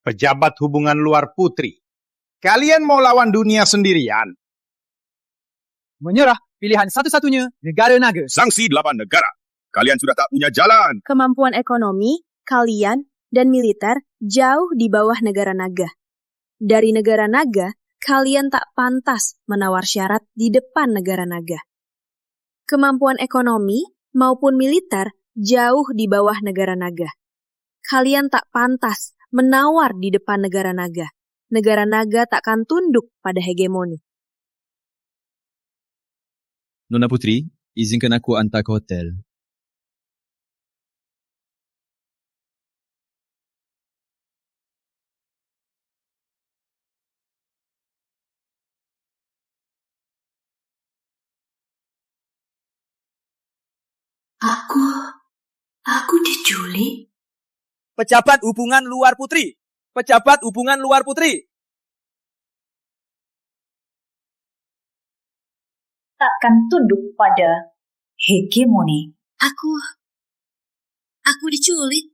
Pejabat hubungan luar Putri, kalian mau lawan dunia sendirian? Menyerah pilihan satu-satunya negara naga. Sanksi 8 negara. Kalian sudah tak punya jalan. Kemampuan ekonomi, kalian, dan militer jauh di bawah negara naga. Dari negara naga, kalian tak pantas menawar syarat di depan negara naga. Kemampuan ekonomi maupun militer jauh di bawah negara naga. Kalian tak pantas menawar di depan negara naga. Negara naga takkan tunduk pada hegemoni. Nona Putri, izinkan aku hantar ke hotel. Aku diculik? Pejabat hubungan luar Putri. Pejabat hubungan luar Putri. Takkan tunduk pada hegemoni. Aku diculik.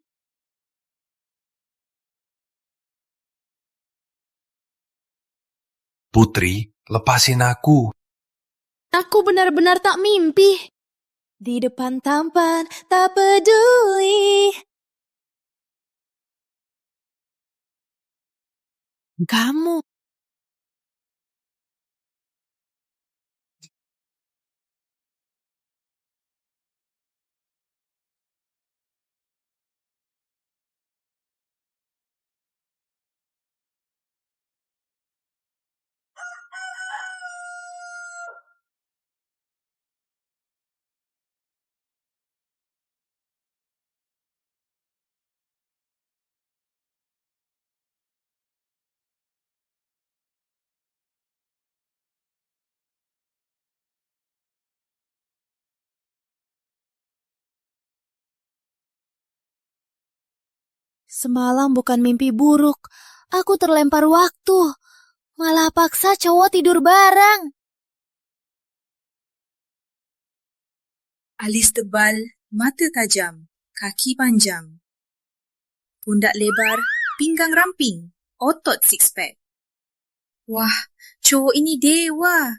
Putri, lepasin aku. Aku benar-benar tak mimpi. Di depan tampan, tak peduli. Kamu. Semalam bukan mimpi buruk. Aku terlempar waktu. Malah paksa cowok tidur bareng. Alis tebal, mata tajam, kaki panjang. Pundak lebar, pinggang ramping, otot six pack. Wah, cowok ini dewa.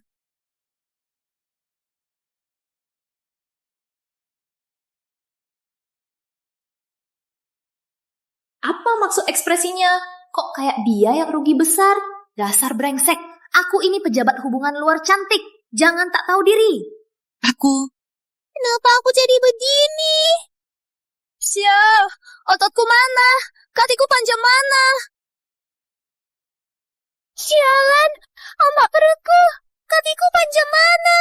Apa maksud ekspresinya? Kok kayak dia yang rugi besar? Dasar brengsek. Aku ini pejabat hubungan luar cantik. Jangan tak tahu diri. Kenapa aku jadi begini? Sial, ototku mana? Kakiku panjang mana? Sialan, ombak perutku. Kakiku panjang mana?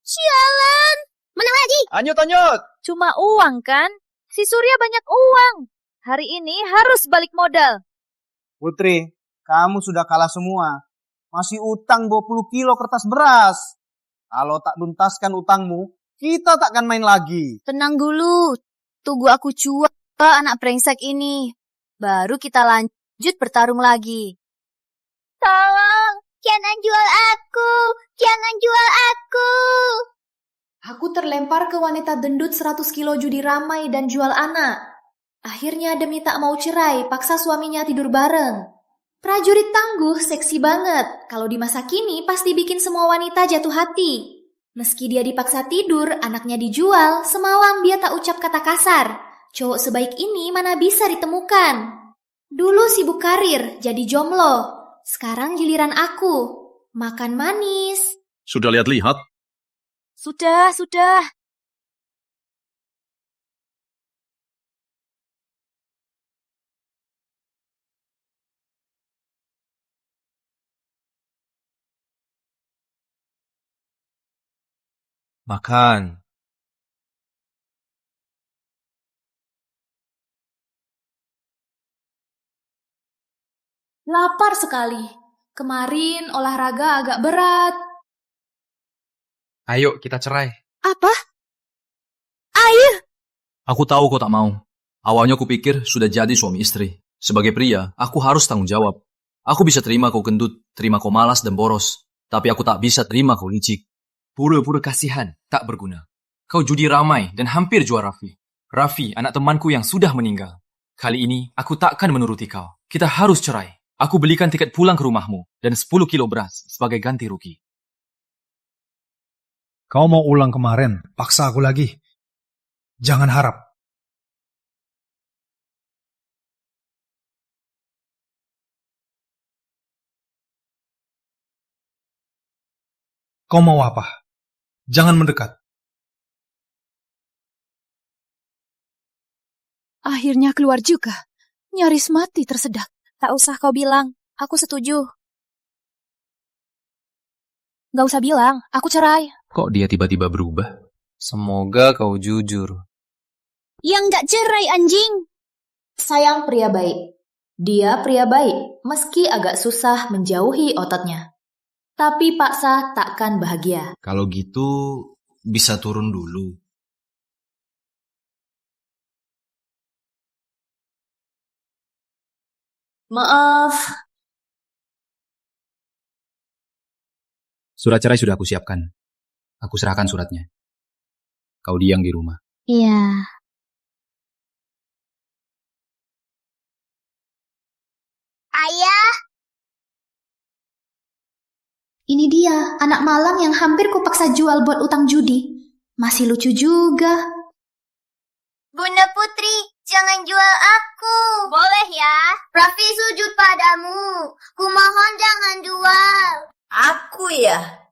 Sialan. Menang lagi. Anyut. Cuma uang kan? Si Surya banyak uang. Hari ini harus balik modal. Putri, kamu sudah kalah semua. Masih utang 20 kilo kertas beras. Kalau tak tuntaskan utangmu, kita takkan main lagi. Tenang dulu. Tunggu aku cuak anak brengsek ini. Baru kita lanjut bertarung lagi. Tolong, jangan jual aku. Jangan jual aku. Aku terlempar ke wanita dendut 100 kilo judi ramai dan jual anak. Akhirnya demi tak mau cerai, paksa suaminya tidur bareng. Prajurit tangguh seksi banget. Kalau di masa kini pasti bikin semua wanita jatuh hati. Meski dia dipaksa tidur, anaknya dijual, semalam dia tak ucap kata kasar. Cowok sebaik ini mana bisa ditemukan. Dulu sibuk karir, jadi jomblo. Sekarang giliran aku. Makan manis. Sudah lihat-lihat? Sudah. Makan. Lapar sekali. Kemarin olahraga agak berat. Ayo kita cerai. Apa? Ayo. Aku tahu kau tak mau. Awalnya aku pikir sudah jadi suami istri. Sebagai pria, aku harus tanggung jawab. Aku bisa terima kau gendut, terima kau malas dan boros. Tapi aku tak bisa terima kau licik. Pura-pura kasihan, tak berguna. Kau judi ramai dan hampir jual Raffi. Raffi, anak temanku yang sudah meninggal. Kali ini, aku takkan menuruti kau. Kita harus cerai. Aku belikan tiket pulang ke rumahmu dan 10 kilo beras sebagai ganti rugi. Kau mau ulang kemarin, paksa aku lagi. Jangan harap. Kau mau apa? Jangan mendekat. Akhirnya keluar juga. Nyaris mati tersedak. Tak usah kau bilang, aku setuju. Gak usah bilang, aku cerai. Kok dia tiba-tiba berubah? Semoga kau jujur. Yang gak cerai, anjing. Sayang pria baik. Dia pria baik, meski agak susah menjauhi ototnya. Tapi paksa takkan bahagia. Kalau gitu, bisa turun dulu. Maaf, Surat cerai sudah aku siapkan. Aku serahkan suratnya. Kau diam di rumah. Iya. Ayah. Ini dia, anak malang yang hampir kupaksa jual buat utang judi. Masih lucu juga. Bunda Putri, jangan jual aku. Boleh ya? Raffi sujud padamu. Kumohon jangan jual. Aku ya?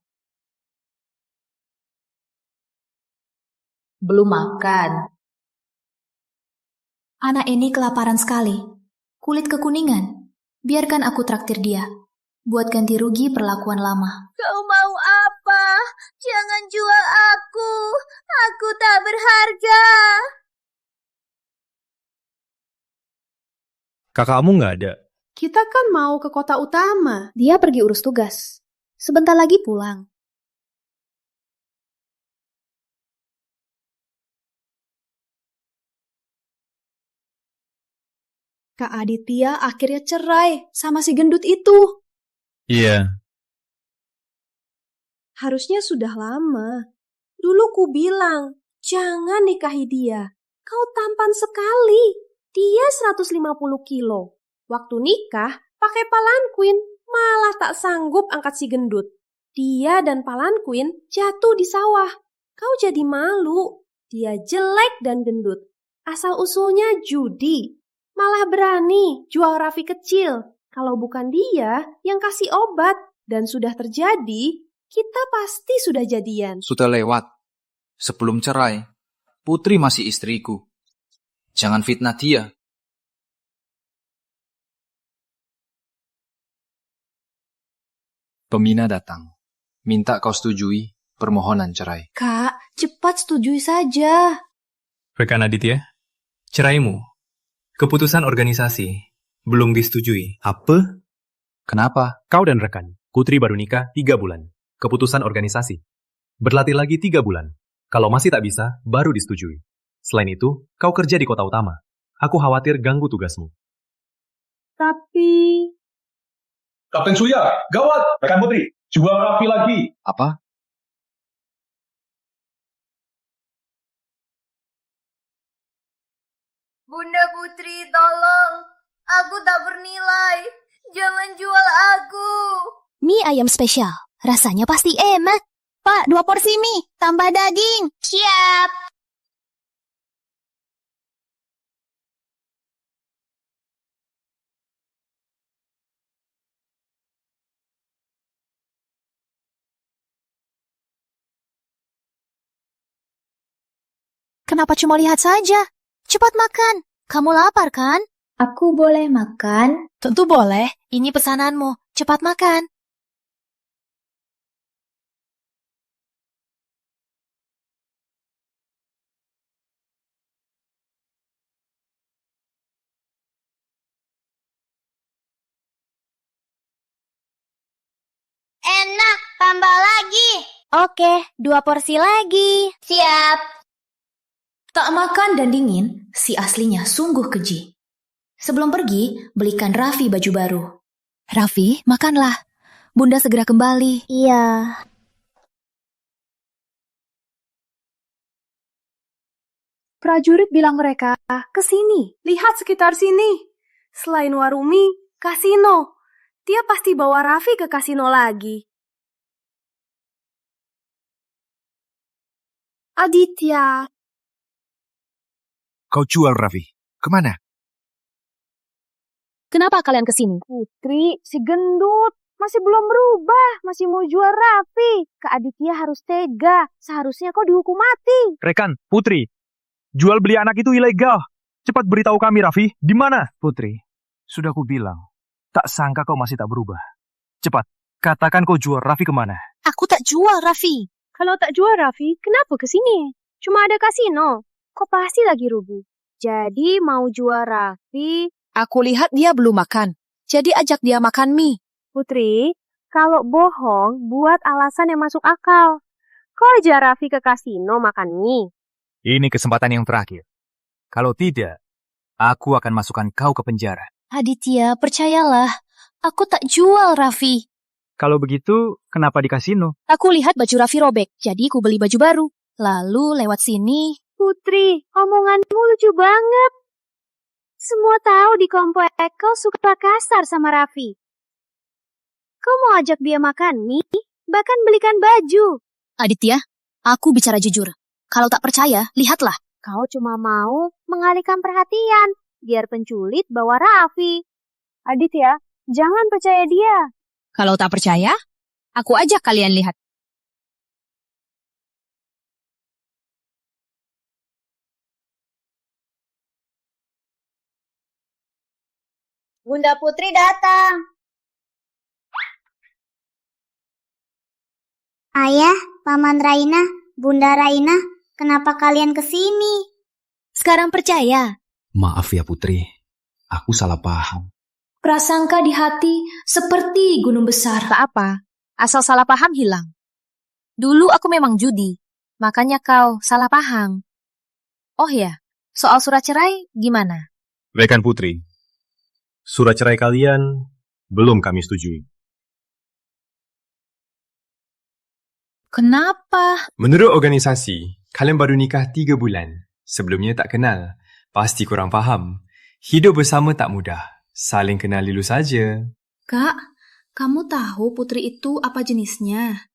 Belum makan. Anak ini kelaparan sekali. Kulit kekuningan. Biarkan aku traktir dia. Buat ganti rugi perlakuan lama. Kau mau apa? Jangan jual aku. Aku tak berharga. Kakakmu nggak ada? Kita kan mau ke kota utama. Dia pergi urus tugas. Sebentar lagi pulang. Kak Aditya akhirnya cerai sama si gendut itu. Iya. Harusnya sudah lama. Dulu ku bilang, jangan nikahi dia. Kau tampan sekali. Dia 150 kilo. Waktu nikah, pakai palanquin. Malah tak sanggup angkat si gendut. Dia dan palanquin jatuh di sawah. Kau jadi malu. Dia jelek dan gendut. Asal-usulnya judi. Malah berani jual Raffi kecil. Kalau bukan dia yang kasih obat dan sudah terjadi, kita pasti sudah jadian. Sudah lewat. Sebelum cerai, Putri masih istriku. Jangan fitnah dia. Pemina datang. Minta kau setujui permohonan cerai. Kak, cepat setujui saja. Rekan Aditya, ceraimu. Keputusan organisasi belum disetujui. Apa? Kenapa? Kau dan rekan, Putri baru nikah 3 bulan. Keputusan organisasi. Berlatih lagi 3 bulan. Kalau masih tak bisa, baru disetujui. Selain itu, kau kerja di kota utama. Aku khawatir ganggu tugasmu. Tapi... Kapten Surya, gawat! Rekan Putri, jual Raffi lagi. Apa? Bunda Putri, tolong. Aku tak bernilai. Jangan jual aku. Mie ayam spesial. Rasanya pasti enak. Pak, 2 porsi mie. Tambah daging. Siap. Kenapa cuma lihat saja? Cepat makan. Kamu lapar kan? Aku boleh makan? Tentu boleh. Ini pesananmu. Cepat makan. Enak, tambah lagi. Oke, 2 porsi lagi. Siap. Tak makan dan dingin, si aslinya sungguh keji. Sebelum pergi, belikan Raffi baju baru. Raffi, makanlah. Bunda segera kembali. Iya. Prajurit bilang mereka, ke sini, lihat sekitar sini. Selain Warumi, kasino. Dia pasti bawa Raffi ke kasino lagi. Aditya. Kau jual Raffi. Kemana? Kenapa kalian kesini? Putri, si gendut. Masih belum berubah. Masih mau jual Raffi. Kak Aditya harus tega. Seharusnya kau dihukum mati. Rekan, Putri. Jual beli anak itu ilegal. Cepat beritahu kami, Raffi. Di mana? Putri, sudah ku bilang. Tak sangka kau masih tak berubah. Cepat, katakan kau jual Raffi kemana? Aku tak jual Raffi. Kalau tak jual Raffi, kenapa kesini? Cuma ada kasino. Kok pasti lagi rugi. Jadi mau jual Raffi. Aku lihat dia belum makan. Jadi ajak dia makan mie. Putri, kalau bohong, buat alasan yang masuk akal. Kau ajak Raffi ke kasino makan mie. Ini kesempatan yang terakhir. Kalau tidak, aku akan masukkan kau ke penjara. Aditya, percayalah. Aku tak jual Raffi. Kalau begitu, kenapa di kasino? Aku lihat baju Raffi robek, jadi ku beli baju baru. Lalu lewat sini. Putri, omonganmu lucu banget. Semua tahu di komplek kau suka kasar sama Raffi. Kau mau ajak dia makan mie, bahkan belikan baju. Aditya, aku bicara jujur. Kalau tak percaya, lihatlah. Kau cuma mau mengalihkan perhatian, biar penculik bawa Raffi. Aditya, jangan percaya dia. Kalau tak percaya, aku ajak kalian lihat. Bunda Putri datang. Ayah, Paman Raina, Bunda Raina, kenapa kalian kesini? Sekarang percaya. Maaf ya Putri, aku salah paham. Prasangka di hati seperti gunung besar. Tak apa, asal salah paham hilang. Dulu aku memang judi, makanya kau salah paham. Oh ya, soal surat cerai gimana? Rekan Putri, surat cerai kalian belum kami setujui. Kenapa? Menurut organisasi, kalian baru nikah 3 bulan. Sebelumnya tak kenal. Pasti kurang faham. Hidup bersama tak mudah. Saling kenal dulu saja. Kak, kamu tahu Putri itu apa jenisnya?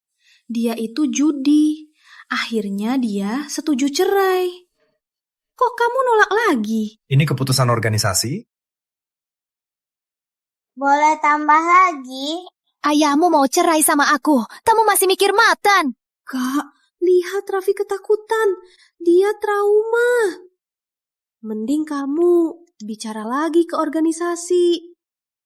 Dia itu judi. Akhirnya dia setuju cerai. Kok kamu nolak lagi? Ini keputusan organisasi? Boleh tambah lagi? Ayahmu mau cerai sama aku. Kamu masih mikir makan. Kak, lihat Raffi ketakutan. Dia trauma. Mending kamu bicara lagi ke organisasi.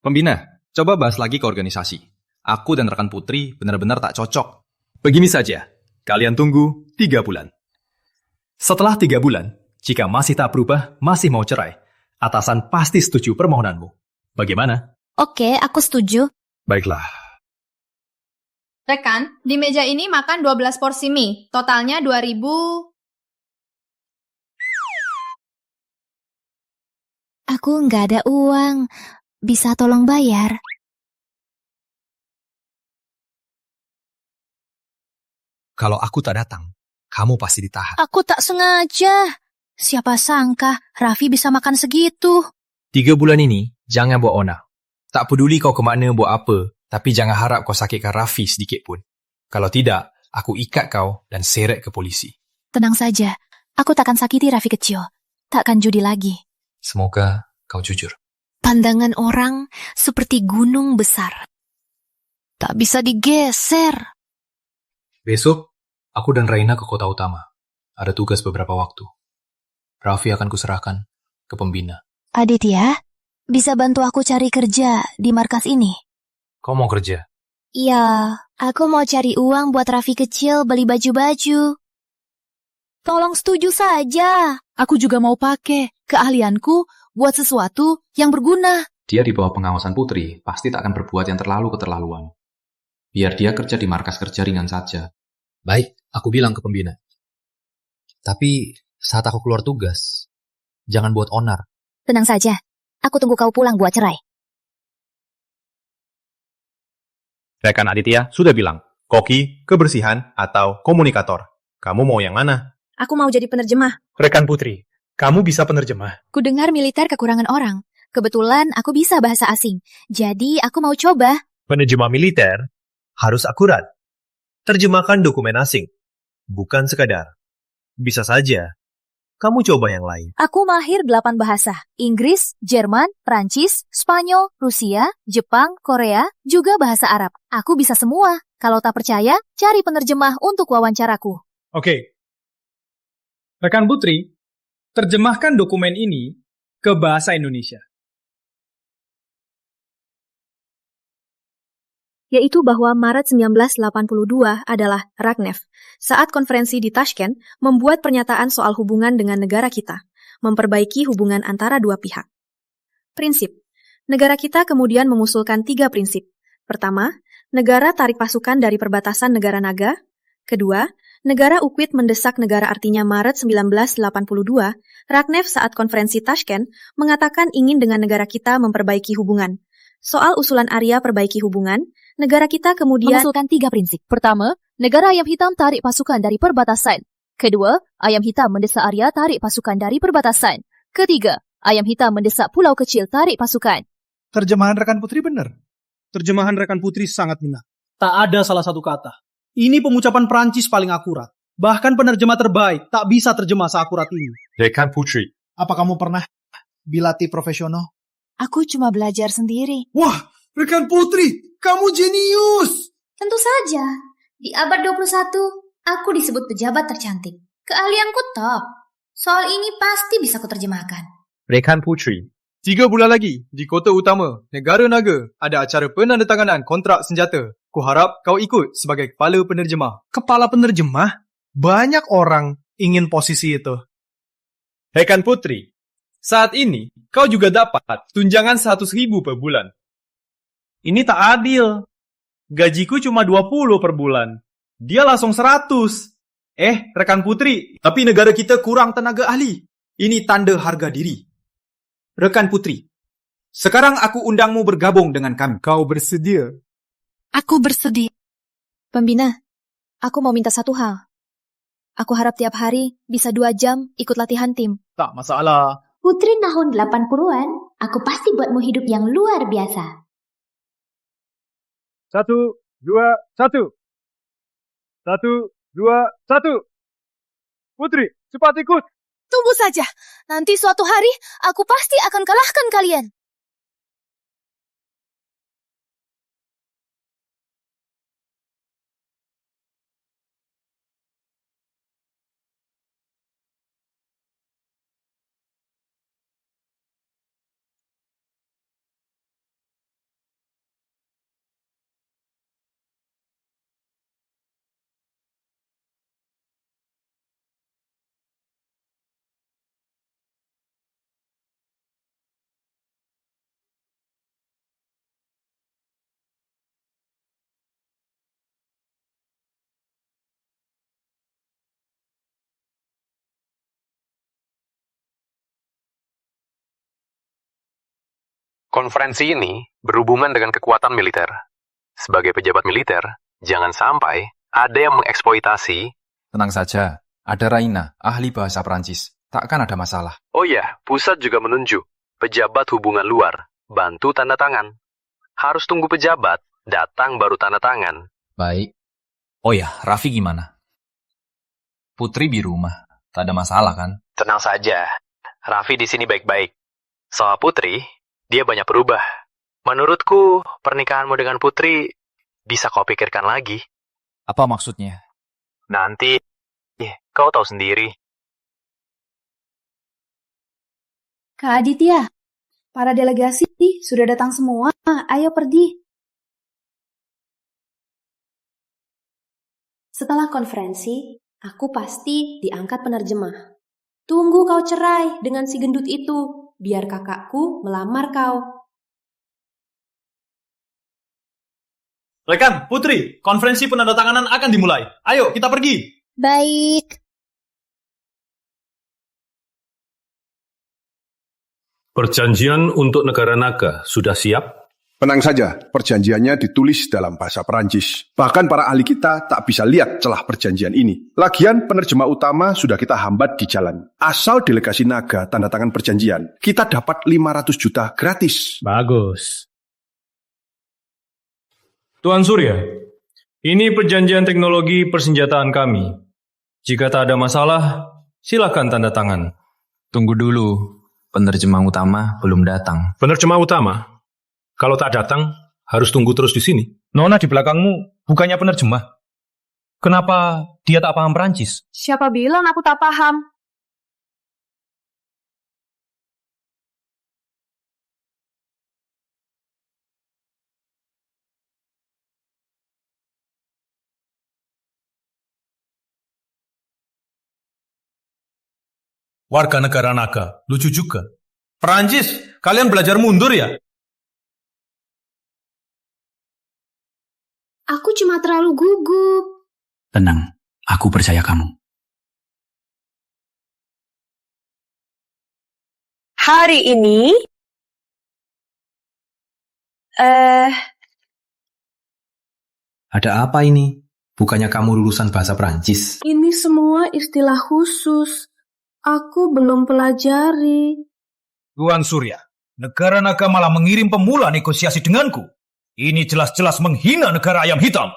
Pembina, coba bahas lagi ke organisasi. Aku dan rekan Putri benar-benar tak cocok. Begini saja, kalian tunggu 3 bulan. Setelah 3 bulan, jika masih tak berubah, masih mau cerai, atasan pasti setuju permohonanmu. Bagaimana? Oke, aku setuju. Baiklah. Rekan, di meja ini makan 12 porsi mie. Totalnya 2.000. Aku nggak ada uang. Bisa tolong bayar? Kalau aku tak datang, kamu pasti ditahan. Aku tak sengaja. Siapa sangka Raffi bisa makan segitu. 3 bulan ini, jangan buat ona. Tak peduli kau kemana buat apa, tapi jangan harap kau sakitkan Raffi sedikit pun. Kalau tidak, aku ikat kau dan seret ke polisi. Tenang saja, aku takkan sakiti Raffi kecil. Takkan judi lagi. Semoga kau jujur. Pandangan orang seperti gunung besar. Tak bisa digeser. Besok, aku dan Raina ke kota utama. Ada tugas beberapa waktu. Raffi akan kuserahkan ke pembina. Aditya, bisa bantu aku cari kerja di markas ini? Kau mau kerja? Iya, aku mau cari uang buat Raffi kecil beli baju-baju. Tolong setuju saja. Aku juga mau pakai keahlianku buat sesuatu yang berguna. Dia di bawah pengawasan Putri, pasti tak akan berbuat yang terlalu keterlaluan. Biar dia kerja di markas kerja ringan saja. Baik, aku bilang ke pembina. Tapi saat aku keluar tugas, jangan buat onar. Tenang saja, aku tunggu kau pulang buat cerai. Rekan Aditya sudah bilang, koki, kebersihan, atau komunikator. Kamu mau yang mana? Aku mau jadi penerjemah. Rekan Putri, kamu bisa penerjemah. Ku dengar militer kekurangan orang, Kebetulan aku bisa bahasa asing, jadi aku mau coba. Penerjemah militer harus akurat. Terjemahkan dokumen asing, bukan sekadar. Bisa saja, kamu coba yang lain. Aku mahir 8 bahasa. Inggris, Jerman, Prancis, Spanyol, Rusia, Jepang, Korea, juga bahasa Arab. Aku bisa semua. Kalau tak percaya, cari penerjemah untuk wawancaraku. Oke. Rekan Putri, terjemahkan dokumen ini ke bahasa Indonesia. Yaitu bahwa Maret 1982 adalah Ragnev, saat konferensi di Tashkent membuat pernyataan soal hubungan dengan negara kita, memperbaiki hubungan antara dua pihak. Prinsip. Negara kita kemudian mengusulkan 3 prinsip. Pertama, negara tarik pasukan dari perbatasan negara naga. Kedua, negara Ukwit mendesak negara artinya Maret 1982, Ragnev saat konferensi Tashkent mengatakan ingin dengan negara kita memperbaiki hubungan. Soal usulan Arya perbaiki hubungan, negara kita kemudian mengusulkan 3 prinsip. Pertama, negara ayam hitam tarik pasukan dari perbatasan. Kedua, ayam hitam mendesak Arya tarik pasukan dari perbatasan. Ketiga, ayam hitam mendesak pulau kecil tarik pasukan. Terjemahan rekan Putri benar. Terjemahan rekan Putri sangat benar. Tak ada salah satu kata. Ini pengucapan Prancis paling akurat. Bahkan penerjemah terbaik tak bisa terjemah seakurat ini. Rekan Putri. Apa kamu pernah dilatih profesional? Aku cuma belajar sendiri. Wah, rekan Putri, kamu jenius! Tentu saja. Di abad 21, aku disebut pejabat tercantik. Keahlianku top. Soal ini pasti bisa kuterjemahkan. Rekan Putri. 3 bulan lagi, di kota utama, negara naga, ada acara penandatanganan kontrak senjata. Kuharap kau ikut sebagai kepala penerjemah. Kepala penerjemah? Banyak orang ingin posisi itu. Rekan Putri. Saat ini, kau juga dapat tunjangan 100.000 per bulan. Ini tak adil. Gajiku cuma 20 per bulan. Dia langsung 100. Rekan Putri, tapi negara kita kurang tenaga ahli. Ini tanda harga diri. Rekan Putri, sekarang aku undangmu bergabung dengan kami. Kau bersedia? Aku bersedia. Pembina, aku mau minta satu hal. Aku harap tiap hari bisa 2 jam ikut latihan tim. Tak masalah. Putri tahun 80-an, aku pasti buatmu hidup yang luar biasa. 1, 2, 1. 1, 2, 1. Putri, cepat ikut. Tunggu saja. Nanti suatu hari, aku pasti akan kalahkan kalian. Konferensi ini berhubungan dengan kekuatan militer. Sebagai pejabat militer, jangan sampai ada yang mengeksploitasi. Tenang saja, ada Raina, ahli bahasa Prancis. Takkan ada masalah. Oh ya, pusat juga menunjuk pejabat hubungan luar, bantu tanda tangan. Harus tunggu pejabat, datang baru tanda tangan. Baik. Oh ya, Raffi gimana? Putri di rumah, tak ada masalah kan? Tenang saja, Raffi di sini baik-baik. Soal Putri, dia banyak berubah. Menurutku, pernikahanmu dengan Putri bisa kau pikirkan lagi. Apa maksudnya? Nanti, kau tahu sendiri. Kak Aditya, para delegasi sudah datang semua. Ayo pergi. Setelah konferensi, aku pasti diangkat penerjemah. Tunggu kau cerai dengan si gendut itu, biar kakakku melamar kau. Rekan, Putri, konferensi penandatanganan akan dimulai. Ayo, kita pergi. Baik. Perjanjian untuk negara naga sudah siap? Tenang saja, perjanjiannya ditulis dalam bahasa Perancis. Bahkan para ahli kita tak bisa lihat celah perjanjian ini. Lagian penerjemah utama sudah kita hambat di jalan. Asal delegasi Naga tanda tangan perjanjian, kita dapat 500 juta gratis. Bagus. Tuan Surya, ini perjanjian teknologi persenjataan kami. Jika tak ada masalah, silakan tanda tangan. Tunggu dulu, penerjemah utama belum datang. Penerjemah utama? Kalau tak datang, harus tunggu terus di sini. Nona di belakangmu bukannya penerjemah. Kenapa dia tak paham Perancis? Siapa bilang aku tak paham? Warga negara Naga, lucu juga. Perancis, kalian belajar mundur ya? Aku cuma terlalu gugup. Tenang, aku percaya kamu. Hari ini, Ada apa ini? Bukannya kamu lulusan bahasa Perancis? Ini semua istilah khusus. Aku belum pelajari. Tuan Surya, negara Naga malah mengirim pemula negosiasi denganku. Ini jelas-jelas menghina negara ayam hitam.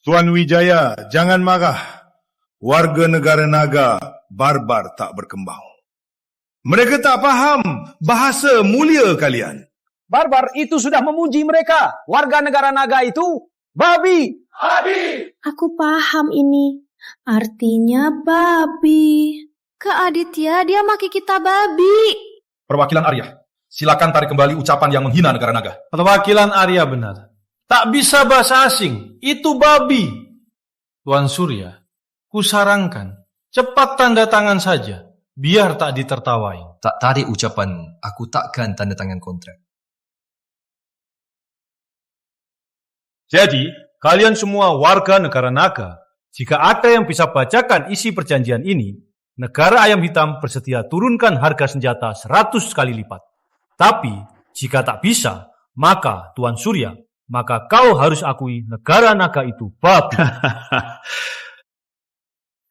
Tuan Wijaya, jangan marah. Warga negara Naga barbar tak berkembang. Mereka tak paham bahasa mulia kalian. Barbar itu sudah memuji mereka. Warga negara Naga itu babi. Aku paham ini. Artinya babi. Kak Aditya, dia maki kita babi. Perwakilan Arya, silakan tarik kembali ucapan yang menghina negara Naga. Perwakilan Arya benar. Tak bisa bahasa asing, itu babi. Tuan Surya, kusarankan, cepat tanda tangan saja, biar tak ditertawain. Tak tarik ucapanmu, aku takkan tanda tangan kontrak. Jadi, kalian semua warga negara Naga, jika ada yang bisa bacakan isi perjanjian ini, negara ayam hitam bersedia turunkan harga senjata 100 kali lipat. Tapi, jika tak bisa, maka Tuan Surya, maka kau harus akui negara Naga itu babi.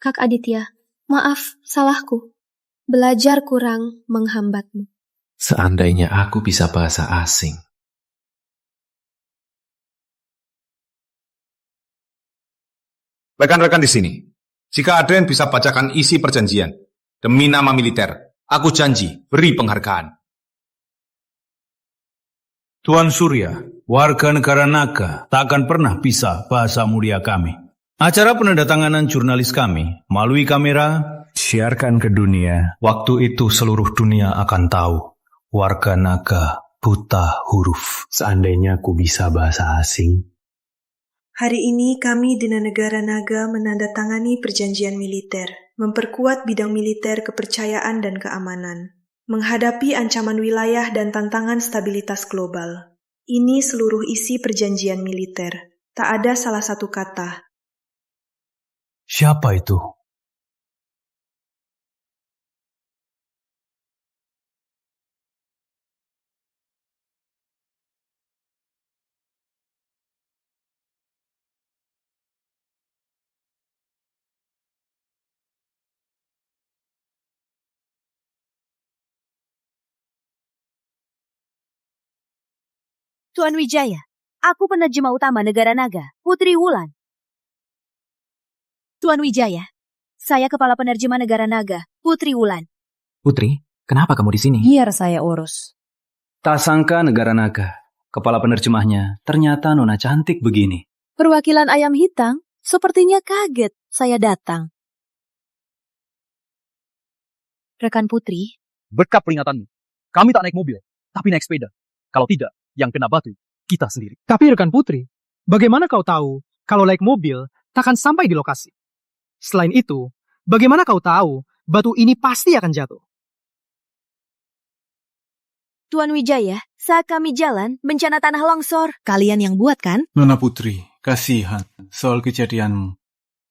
Kak Aditya, maaf, salahku. Belajar kurang menghambatmu. Seandainya aku bisa bahasa asing. Rekan-rekan di sini, jika ada yang bisa bacakan isi perjanjian, demi nama militer, aku janji beri penghargaan. Tuan Surya, warga negara Naga tak akan pernah bisa bahasa mulia kami. Acara penandatanganan jurnalis kami melalui kamera siarkan ke dunia. Waktu itu seluruh dunia akan tahu warga Naga buta huruf. Seandainya aku bisa bahasa asing. Hari ini kami dengan negara Naga menandatangani perjanjian militer, memperkuat bidang militer kepercayaan dan keamanan, menghadapi ancaman wilayah dan tantangan stabilitas global. Ini seluruh isi perjanjian militer. Tak ada salah satu kata. Siapa itu? Tuan Wijaya, aku penerjemah utama negara Naga, Putri Wulan. Tuan Wijaya, saya kepala penerjemah negara Naga, Putri Wulan. Putri, kenapa kamu di sini? Biar saya urus. Tak sangka negara Naga, kepala penerjemahnya ternyata nona cantik begini. Perwakilan ayam hitam sepertinya kaget saya datang. Rekan Putri. Berkat peringatanmu, kami tak naik mobil, tapi naik sepeda. Kalau tidak, yang kena batu, kita sendiri. Tapi rekan Putri, bagaimana kau tahu kalau naik mobil takkan sampai di lokasi? Selain itu, bagaimana kau tahu batu ini pasti akan jatuh? Tuan Wijaya, saat kami jalan, bencana tanah longsor. Kalian yang buat kan? Nona Putri, kasihan soal kejadianmu.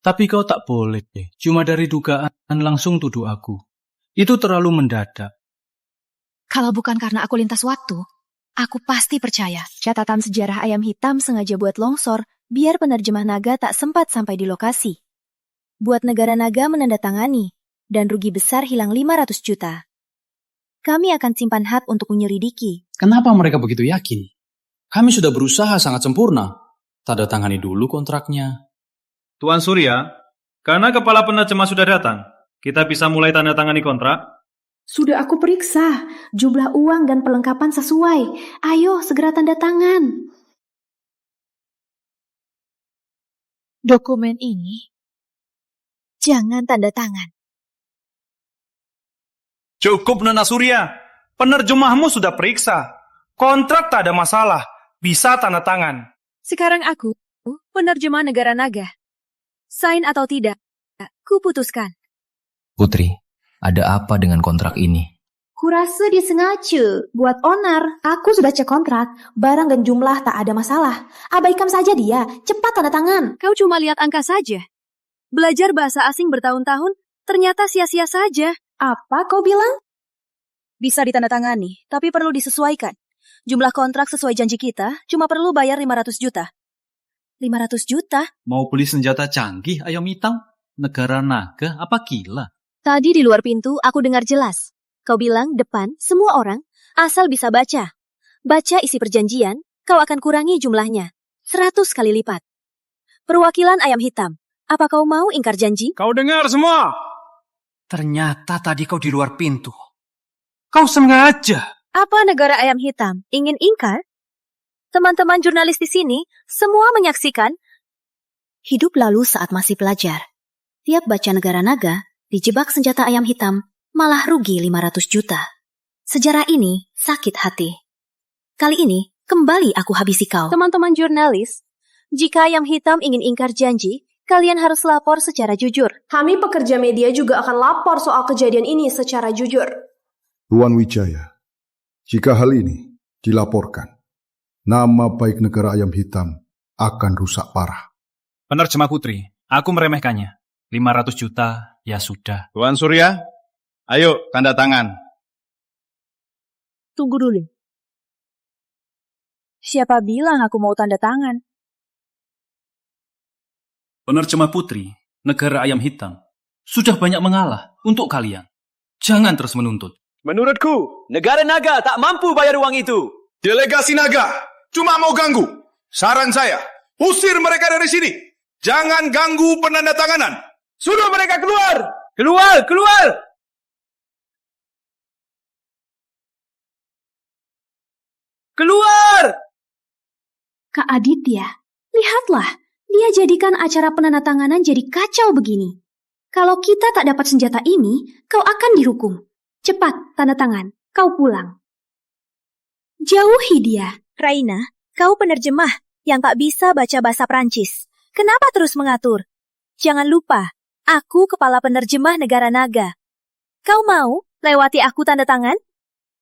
Tapi kau tak boleh, cuma dari dugaan langsung tuduh aku. Itu terlalu mendadak. Kalau bukan karena aku lintas waktu, Aku pasti percaya. Catatan sejarah ayam hitam sengaja buat longsor, biar penerjemah naga tak sempat sampai di lokasi. Buat negara naga menandatangani, dan rugi besar hilang 500 juta. Kami akan simpan hat untuk menyelidiki. Kenapa mereka begitu yakin? Kami sudah berusaha sangat sempurna. Tanda tangani dulu kontraknya. Tuan Surya, karena kepala penerjemah sudah datang, kita bisa mulai tanda tangani kontrak? Sudah aku periksa, jumlah uang dan perlengkapan sesuai. Ayo, segera tanda tangan. Dokumen ini, jangan tanda tangan. Cukup, Nona Surya. Penerjemahmu sudah periksa. Kontrak tak ada masalah. Bisa tanda tangan. Sekarang aku, penerjemah negara naga. Sign atau tidak, kuputuskan. Putri, ada apa dengan kontrak ini? Kurasa dia sengaja buat onar. Aku sudah cek kontrak, barang dan jumlah tak ada masalah. Abaikan saja dia, cepat tanda tangan. Kau cuma lihat angka saja. Belajar bahasa asing bertahun-tahun, ternyata sia-sia saja. Apa kau bilang? Bisa ditandatangani, tapi perlu disesuaikan. Jumlah kontrak sesuai janji kita, cuma perlu bayar 500 juta. 500 juta? Mau beli senjata canggih ayam hitam? Negara naga apa gila? Tadi di luar pintu aku dengar jelas. Kau bilang depan semua orang asal bisa baca. Baca isi perjanjian, kau akan kurangi jumlahnya. 100 kali lipat. Perwakilan ayam hitam, apa kau mau ingkar janji? Kau dengar semua? Ternyata tadi kau di luar pintu. Kau sengaja. Apa negara ayam hitam ingin ingkar? Teman-teman jurnalis di sini semua menyaksikan hidup lalu saat masih pelajar. Tiap baca negara naga, dijebak senjata ayam hitam, malah rugi 500 juta. Sejarah ini sakit hati. Kali ini, kembali aku habisi kau. Teman-teman jurnalis, jika ayam hitam ingin ingkar janji, kalian harus lapor secara jujur. Kami pekerja media juga akan lapor soal kejadian ini secara jujur. Tuan Wijaya, jika hal ini dilaporkan, nama baik negara ayam hitam akan rusak parah. Penerjemah Putri, aku meremehkannya. 500 juta, ya sudah. Tuan Surya, ayo tanda tangan. Tunggu dulu. Siapa bilang aku mau tanda tangan? Penerjemah Putri, negara ayam hitam, sudah banyak mengalah untuk kalian. Jangan terus menuntut. Menurutku, negara naga tak mampu bayar uang itu. Delegasi naga cuma mau ganggu. Saran saya, usir mereka dari sini. Jangan ganggu penandatanganan. Suruh mereka keluar! Keluar! Keluar! Keluar! Kak Aditya, lihatlah. Dia jadikan acara penandatanganan jadi kacau begini. Kalau kita tak dapat senjata ini, kau akan dihukum. Cepat, tanda tangan. Kau pulang. Jauhi dia. Raina, kau penerjemah yang tak bisa baca bahasa Prancis. Kenapa terus mengatur? Jangan lupa, aku kepala penerjemah negara naga. Kau mau lewati aku tanda tangan?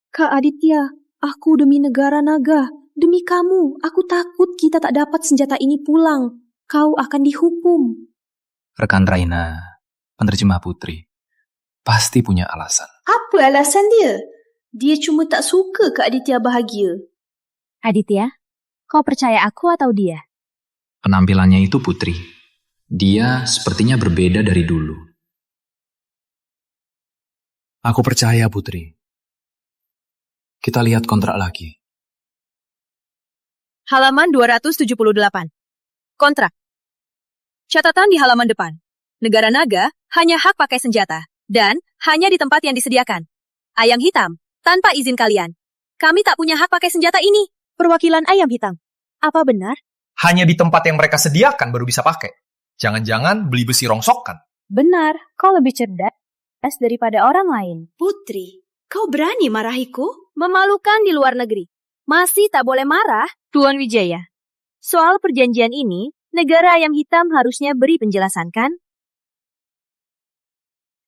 Kak Aditya, aku demi negara naga. Demi kamu, aku takut kita tak dapat senjata ini pulang. Kau akan dihukum. Rekan Raina, penerjemah Putri, pasti punya alasan. Apa alasan dia? Dia cuma tak suka Kak Aditya bahagia. Aditya, kau percaya aku atau dia? Penampilannya itu Putri. Dia sepertinya berbeda dari dulu. Aku percaya Putri. Kita lihat kontrak lagi. Halaman 278. Kontrak. Catatan di halaman depan. Negara naga hanya hak pakai senjata dan hanya di tempat yang disediakan. Ayam hitam, tanpa izin kalian. Kami tak punya hak pakai senjata ini. Perwakilan ayam hitam. Apa benar? Hanya di tempat yang mereka sediakan baru bisa pakai. Jangan-jangan beli besi rongsokan. Benar, kau lebih cerdas daripada orang lain. Putri, kau berani marahiku? Memalukan di luar negeri. Masih tak boleh marah, Tuan Wijaya. Soal perjanjian ini, negara ayam hitam harusnya beri penjelasan, kan?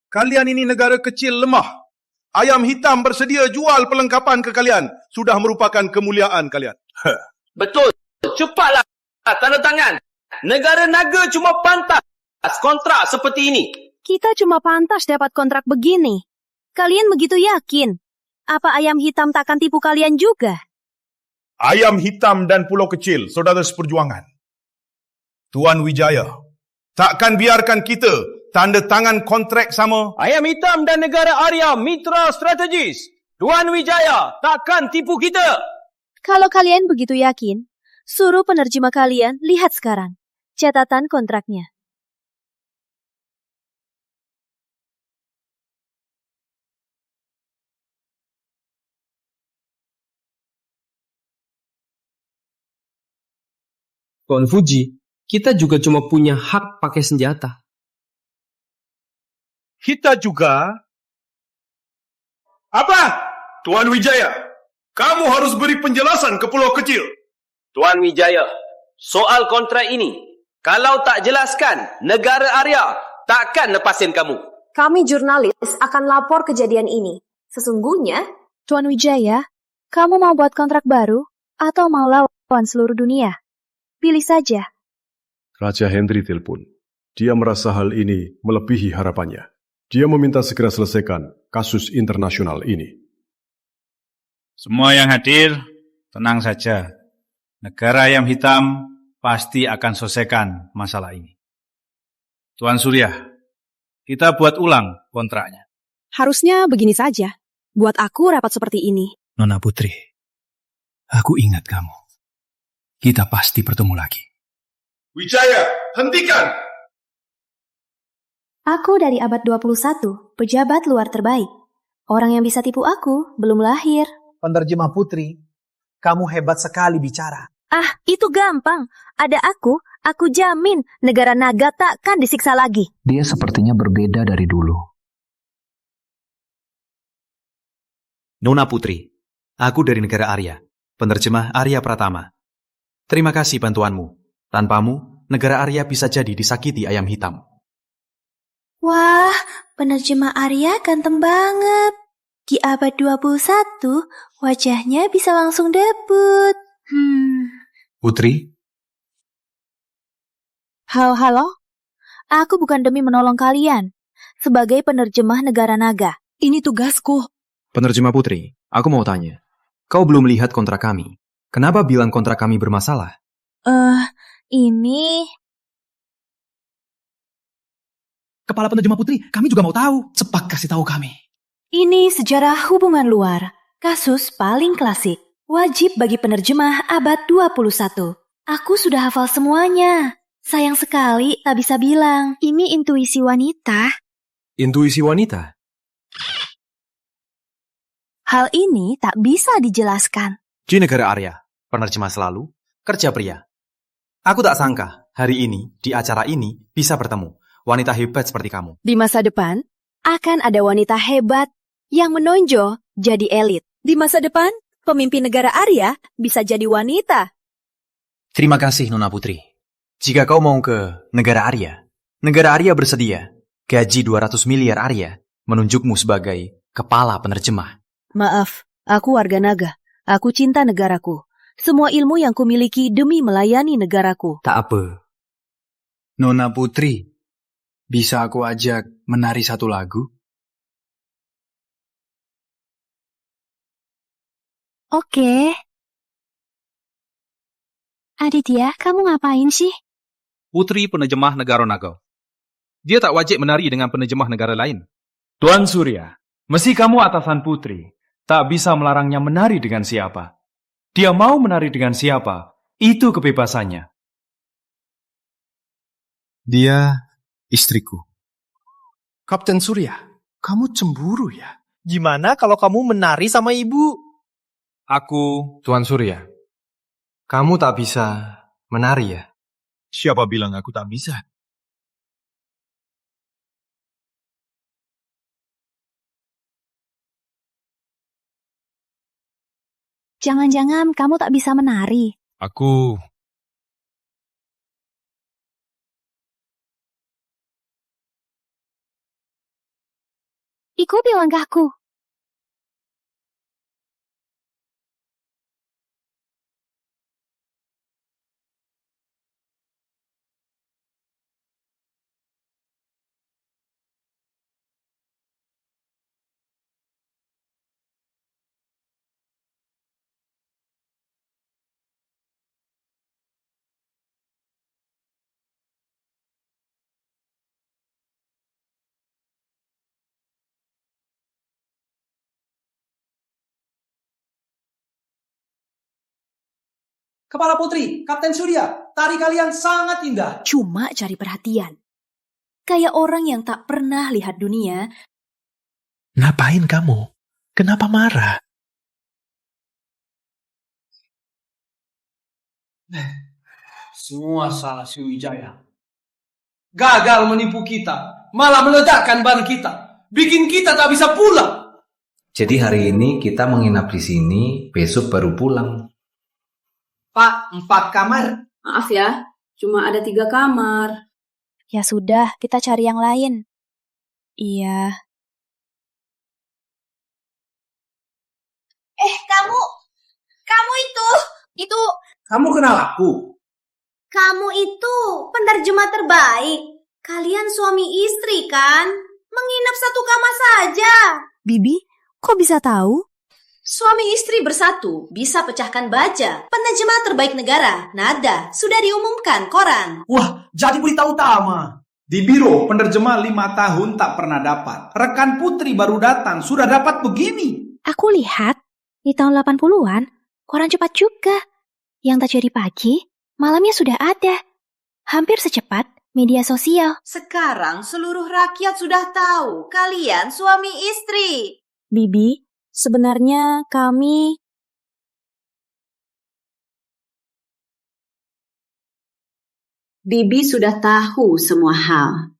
Kalian ini negara kecil lemah. Ayam hitam bersedia jual perlengkapan ke kalian. Sudah merupakan kemuliaan kalian. Betul. Cepatlah tanda tangan. Negara naga cuma pantas kontrak seperti ini. Kita cuma pantas dapat kontrak begini. Kalian begitu yakin? Apa ayam hitam takkan tipu kalian juga? Ayam Hitam dan Pulau Kecil, saudara seperjuangan. Tuan Wijaya, takkan biarkan kita tanda tangan kontrak sama. Ayam Hitam dan negara Arya mitra strategis. Tuan Wijaya takkan tipu kita. Kalau kalian begitu yakin, suruh penerjemah kalian lihat sekarang catatan kontraknya. Tuan Fuji, kita juga cuma punya hak pakai senjata. Kita juga... Apa? Tuan Wijaya, kamu harus beri penjelasan ke Pulau Kecil. Tuan Wijaya, soal kontrak ini, kalau tak jelaskan, negara Arya takkan lepasin kamu. Kami jurnalis akan lapor kejadian ini. Sesungguhnya, Tuan Wijaya, kamu mau buat kontrak baru atau mau lawan seluruh dunia? Pilih saja. Raja Henry telepon. Dia merasa hal ini melebihi harapannya. Dia meminta segera selesaikan kasus internasional ini. Semua yang hadir, tenang saja. Negara Ayam Hitam pasti akan selesaikan masalah ini. Tuan Surya, kita buat ulang kontraknya. Harusnya begini saja. Buat aku rapat seperti ini. Nona Putri, aku ingat kamu. Kita pasti bertemu lagi. Wijaya, hentikan! Aku dari abad 21, pejabat luar terbaik. Orang yang bisa tipu aku belum lahir. Penerjemah Putri, kamu hebat sekali bicara. Ah, itu gampang. Ada aku jamin negara naga takkan disiksa lagi. Dia sepertinya berbeda dari dulu. Nona Putri, aku dari negara Arya, penerjemah Arya Pratama. Terima kasih bantuanmu. Tanpamu, negara Arya bisa jadi disakiti Ayam Hitam. Wah, penerjemah Arya ganteng banget. Di abad 21, wajahnya bisa langsung debut. Putri? Halo? Aku bukan demi menolong kalian. Sebagai penerjemah negara naga. Ini tugasku. Penerjemah Putri, aku mau tanya. Kau belum lihat kontrak kami. Kenapa bilang kontrak kami bermasalah? Ini... Kepala penerjemah Putri, kami juga mau tahu. Cepat kasih tahu kami. Ini sejarah hubungan luar. Kasus paling klasik. Wajib bagi penerjemah abad 21. Aku sudah hafal semuanya. Sayang sekali tak bisa bilang. Ini intuisi wanita. Intuisi wanita? Hal ini tak bisa dijelaskan. Di negara Arya, penerjemah selalu, kerja pria. Aku tak sangka, hari ini, di acara ini, bisa bertemu wanita hebat seperti kamu. Di masa depan, akan ada wanita hebat yang menonjol jadi elit. Di masa depan, pemimpin negara Arya bisa jadi wanita. Terima kasih, Nona Putri. Jika kau mau ke negara Arya bersedia, gaji 200 miliar Arya, menunjukmu sebagai kepala penerjemah. Maaf, aku warga naga. Aku cinta negaraku. Semua ilmu yang kumiliki demi melayani negaraku. Tak apa. Nona Putri, bisa aku ajak menari satu lagu? Oke. Aditya, kamu ngapain sih? Putri penerjemah negara naga. Dia tak wajib menari dengan penerjemah negara lain. Tuan Surya, meski kamu atasan Putri, tak bisa melarangnya menari dengan siapa. Dia mau menari dengan siapa, itu kebebasannya. Dia istriku. Kapten Surya, kamu cemburu ya? Gimana kalau kamu menari sama ibu? Tuan Surya, kamu tak bisa menari ya? Siapa bilang aku tak bisa? Jangan-jangan kamu tak bisa menari. Aku... Ikuti langkahku. Kepala Putri, Kapten Surya, tari kalian sangat indah. Cuma cari perhatian. Kayak orang yang tak pernah lihat dunia. Ngapain kamu? Kenapa marah? Semua salah si Wijaya. Gagal menipu kita, malah meledakkan ban kita. Bikin kita tak bisa pulang. Jadi hari ini kita menginap di sini, besok baru pulang. Pak, 4 kamar. Maaf ya, cuma ada 3 kamar. Ya sudah, kita cari yang lain. Iya. Kamu itu. Kamu kenal aku? Kamu itu penerjemah terbaik. Kalian suami istri kan? Menginap satu kamar saja. Bibi, kok bisa tahu? Suami istri bersatu bisa pecahkan baja. Penerjemah terbaik negara, Nada, sudah diumumkan koran. Wah, jadi berita utama. Di biro penerjemah 5 tahun tak pernah dapat. Rekan Putri baru datang, sudah dapat begini. Aku lihat, di tahun 80-an, koran cepat juga. Yang tak jadi pagi, malamnya sudah ada. Hampir secepat media sosial. Sekarang seluruh rakyat sudah tahu kalian suami istri. Bibi, sebenarnya kami... Bibi sudah tahu semua hal.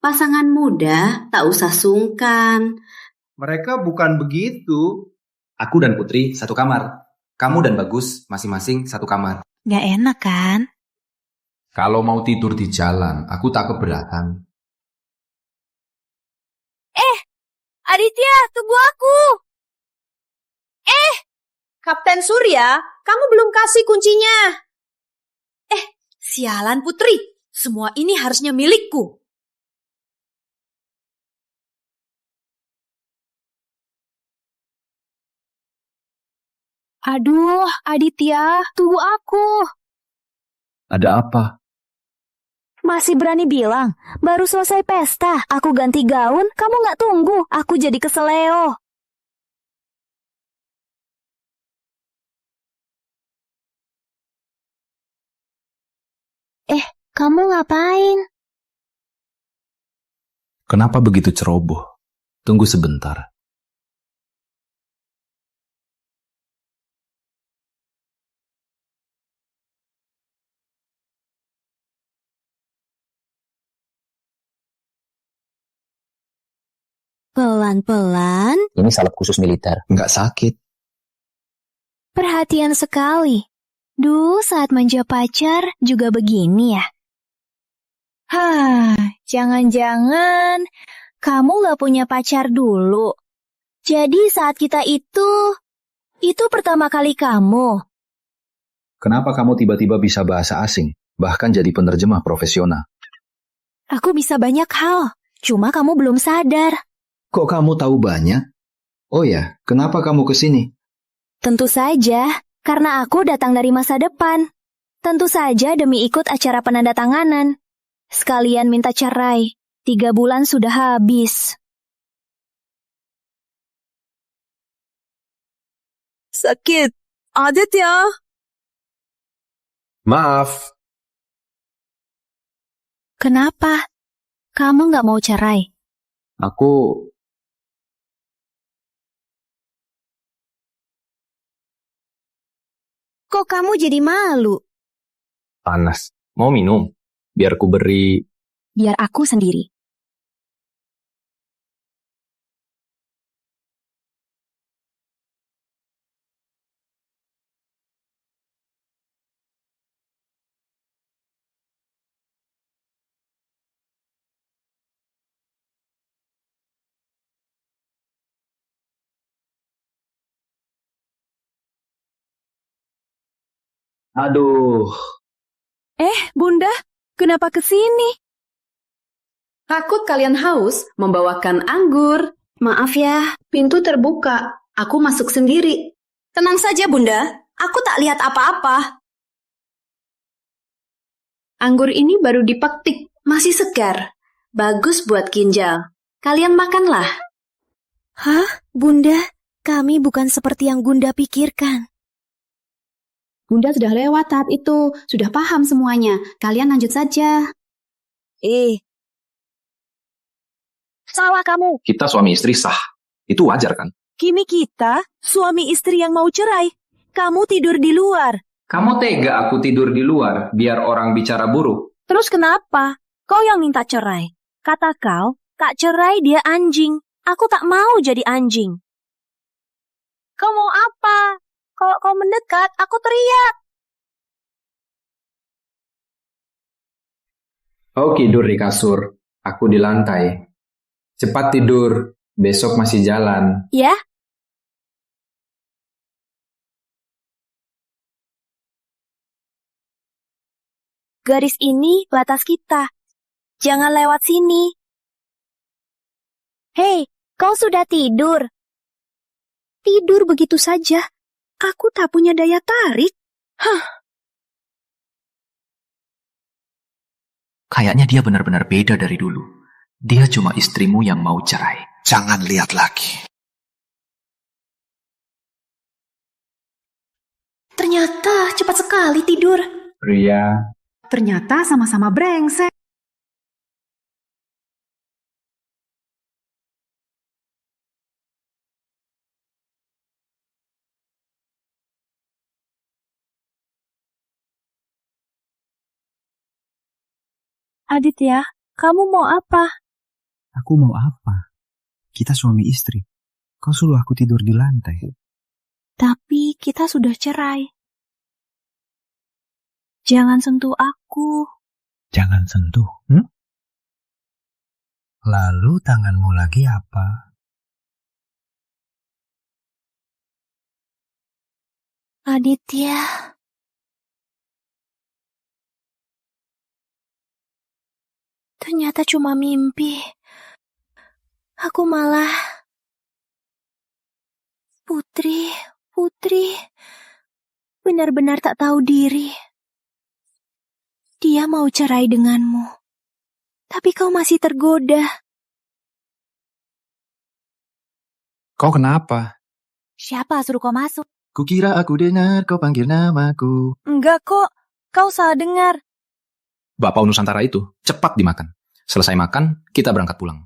Pasangan muda tak usah sungkan. Mereka bukan begitu. Aku dan Putri 1 kamar. Kamu dan Bagus masing-masing 1 kamar. Gak enak kan? Kalau mau tidur di jalan, aku tak keberatan. Aditya, tunggu aku. Kapten Surya, kamu belum kasih kuncinya. Sialan Putri, semua ini harusnya milikku. Aduh, Aditya, tunggu aku. Ada apa? Masih berani bilang, baru selesai pesta, aku ganti gaun, kamu gak tunggu, aku jadi keseleo. Kamu ngapain? Kenapa begitu ceroboh? Tunggu sebentar. Pelan-pelan. Ini salep khusus militer, nggak sakit. Perhatian sekali. Duh, saat manja pacar juga begini ya. Jangan-jangan kamu gak punya pacar dulu. Jadi saat kita itu pertama kali kamu. Kenapa kamu tiba-tiba bisa bahasa asing, bahkan jadi penerjemah profesional? Aku bisa banyak hal, cuma kamu belum sadar. Kok kamu tahu banyak? Oh ya, kenapa kamu kesini? Tentu saja, karena aku datang dari masa depan. Tentu saja demi ikut acara penandatanganan. Sekalian minta cerai. 3 bulan sudah habis. Sakit. Aditya. Maaf. Kenapa? Kamu gak mau cerai? Aku... Kok kamu jadi malu? Panas. Mau minum? Biar ku beri... Biar aku sendiri. Aduh. Bunda, kenapa kesini? Takut kalian haus membawakan anggur. Maaf ya, pintu terbuka. Aku masuk sendiri. Tenang saja Bunda, aku tak lihat apa-apa. Anggur ini baru dipetik, masih segar. Bagus buat ginjal. Kalian makanlah. Hah, Bunda? Kami bukan seperti yang Bunda pikirkan. Bunda sudah lewat tahap itu, sudah paham semuanya. Kalian lanjut saja. Salah kamu. Kita suami istri sah. Itu wajar kan? Kini kita suami istri yang mau cerai. Kamu tidur di luar. Kamu tega aku tidur di luar biar orang bicara buruk? Terus kenapa? Kau yang minta cerai. Kata kau, tak cerai dia anjing. Aku tak mau jadi anjing. Kau mau apa? Kalau kau mendekat, aku teriak. Kau tidur di kasur, aku di lantai. Cepat tidur, besok masih jalan. Ya? Garis ini batas kita. Jangan lewat sini. Hei, kau sudah tidur? Tidur begitu saja. Aku tak punya daya tarik. Kayaknya dia benar-benar beda dari dulu. Dia cuma istrimu yang mau cerai. Jangan lihat lagi. Ternyata cepat sekali tidur. Ria. Ternyata sama-sama brengsek. Aditya, kamu mau apa? Aku mau apa? Kita suami istri. Kau suruh aku tidur di lantai. Tapi kita sudah cerai. Jangan sentuh aku. Jangan sentuh. Lalu tanganmu lagi apa? Aditya. Ternyata cuma mimpi. Aku malah... Putri, benar-benar tak tahu diri. Dia mau cerai denganmu. Tapi kau masih tergoda. Kau kenapa? Siapa suruh kau masuk? Kukira aku dengar kau panggil namaku. Enggak kok, kau salah dengar. Bapak Nusantara itu, cepat dimakan. Selesai makan, kita berangkat pulang.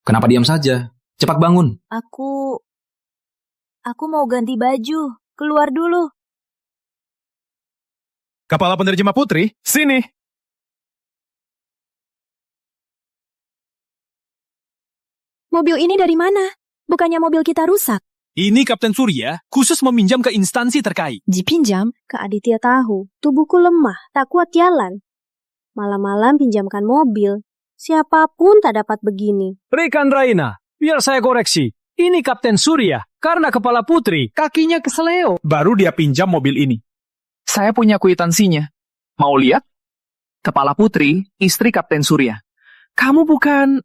Kenapa diam saja? Cepat bangun. Aku mau ganti baju. Keluar dulu. Kepala penerjemah Putri, sini. Mobil ini dari mana? Bukannya mobil kita rusak? Ini Kapten Surya khusus meminjam ke instansi terkait. Dipinjam? Kak Aditya tahu, tubuhku lemah, tak kuat jalan. Malam-malam pinjamkan mobil. Siapapun tak dapat begini. Rekan Raina, biar saya koreksi. Ini Kapten Surya, karena kepala Putri kakinya keseleo. Baru dia pinjam mobil ini. Saya punya kwitansinya. Mau lihat? Kepala Putri, istri Kapten Surya. Kamu bukan...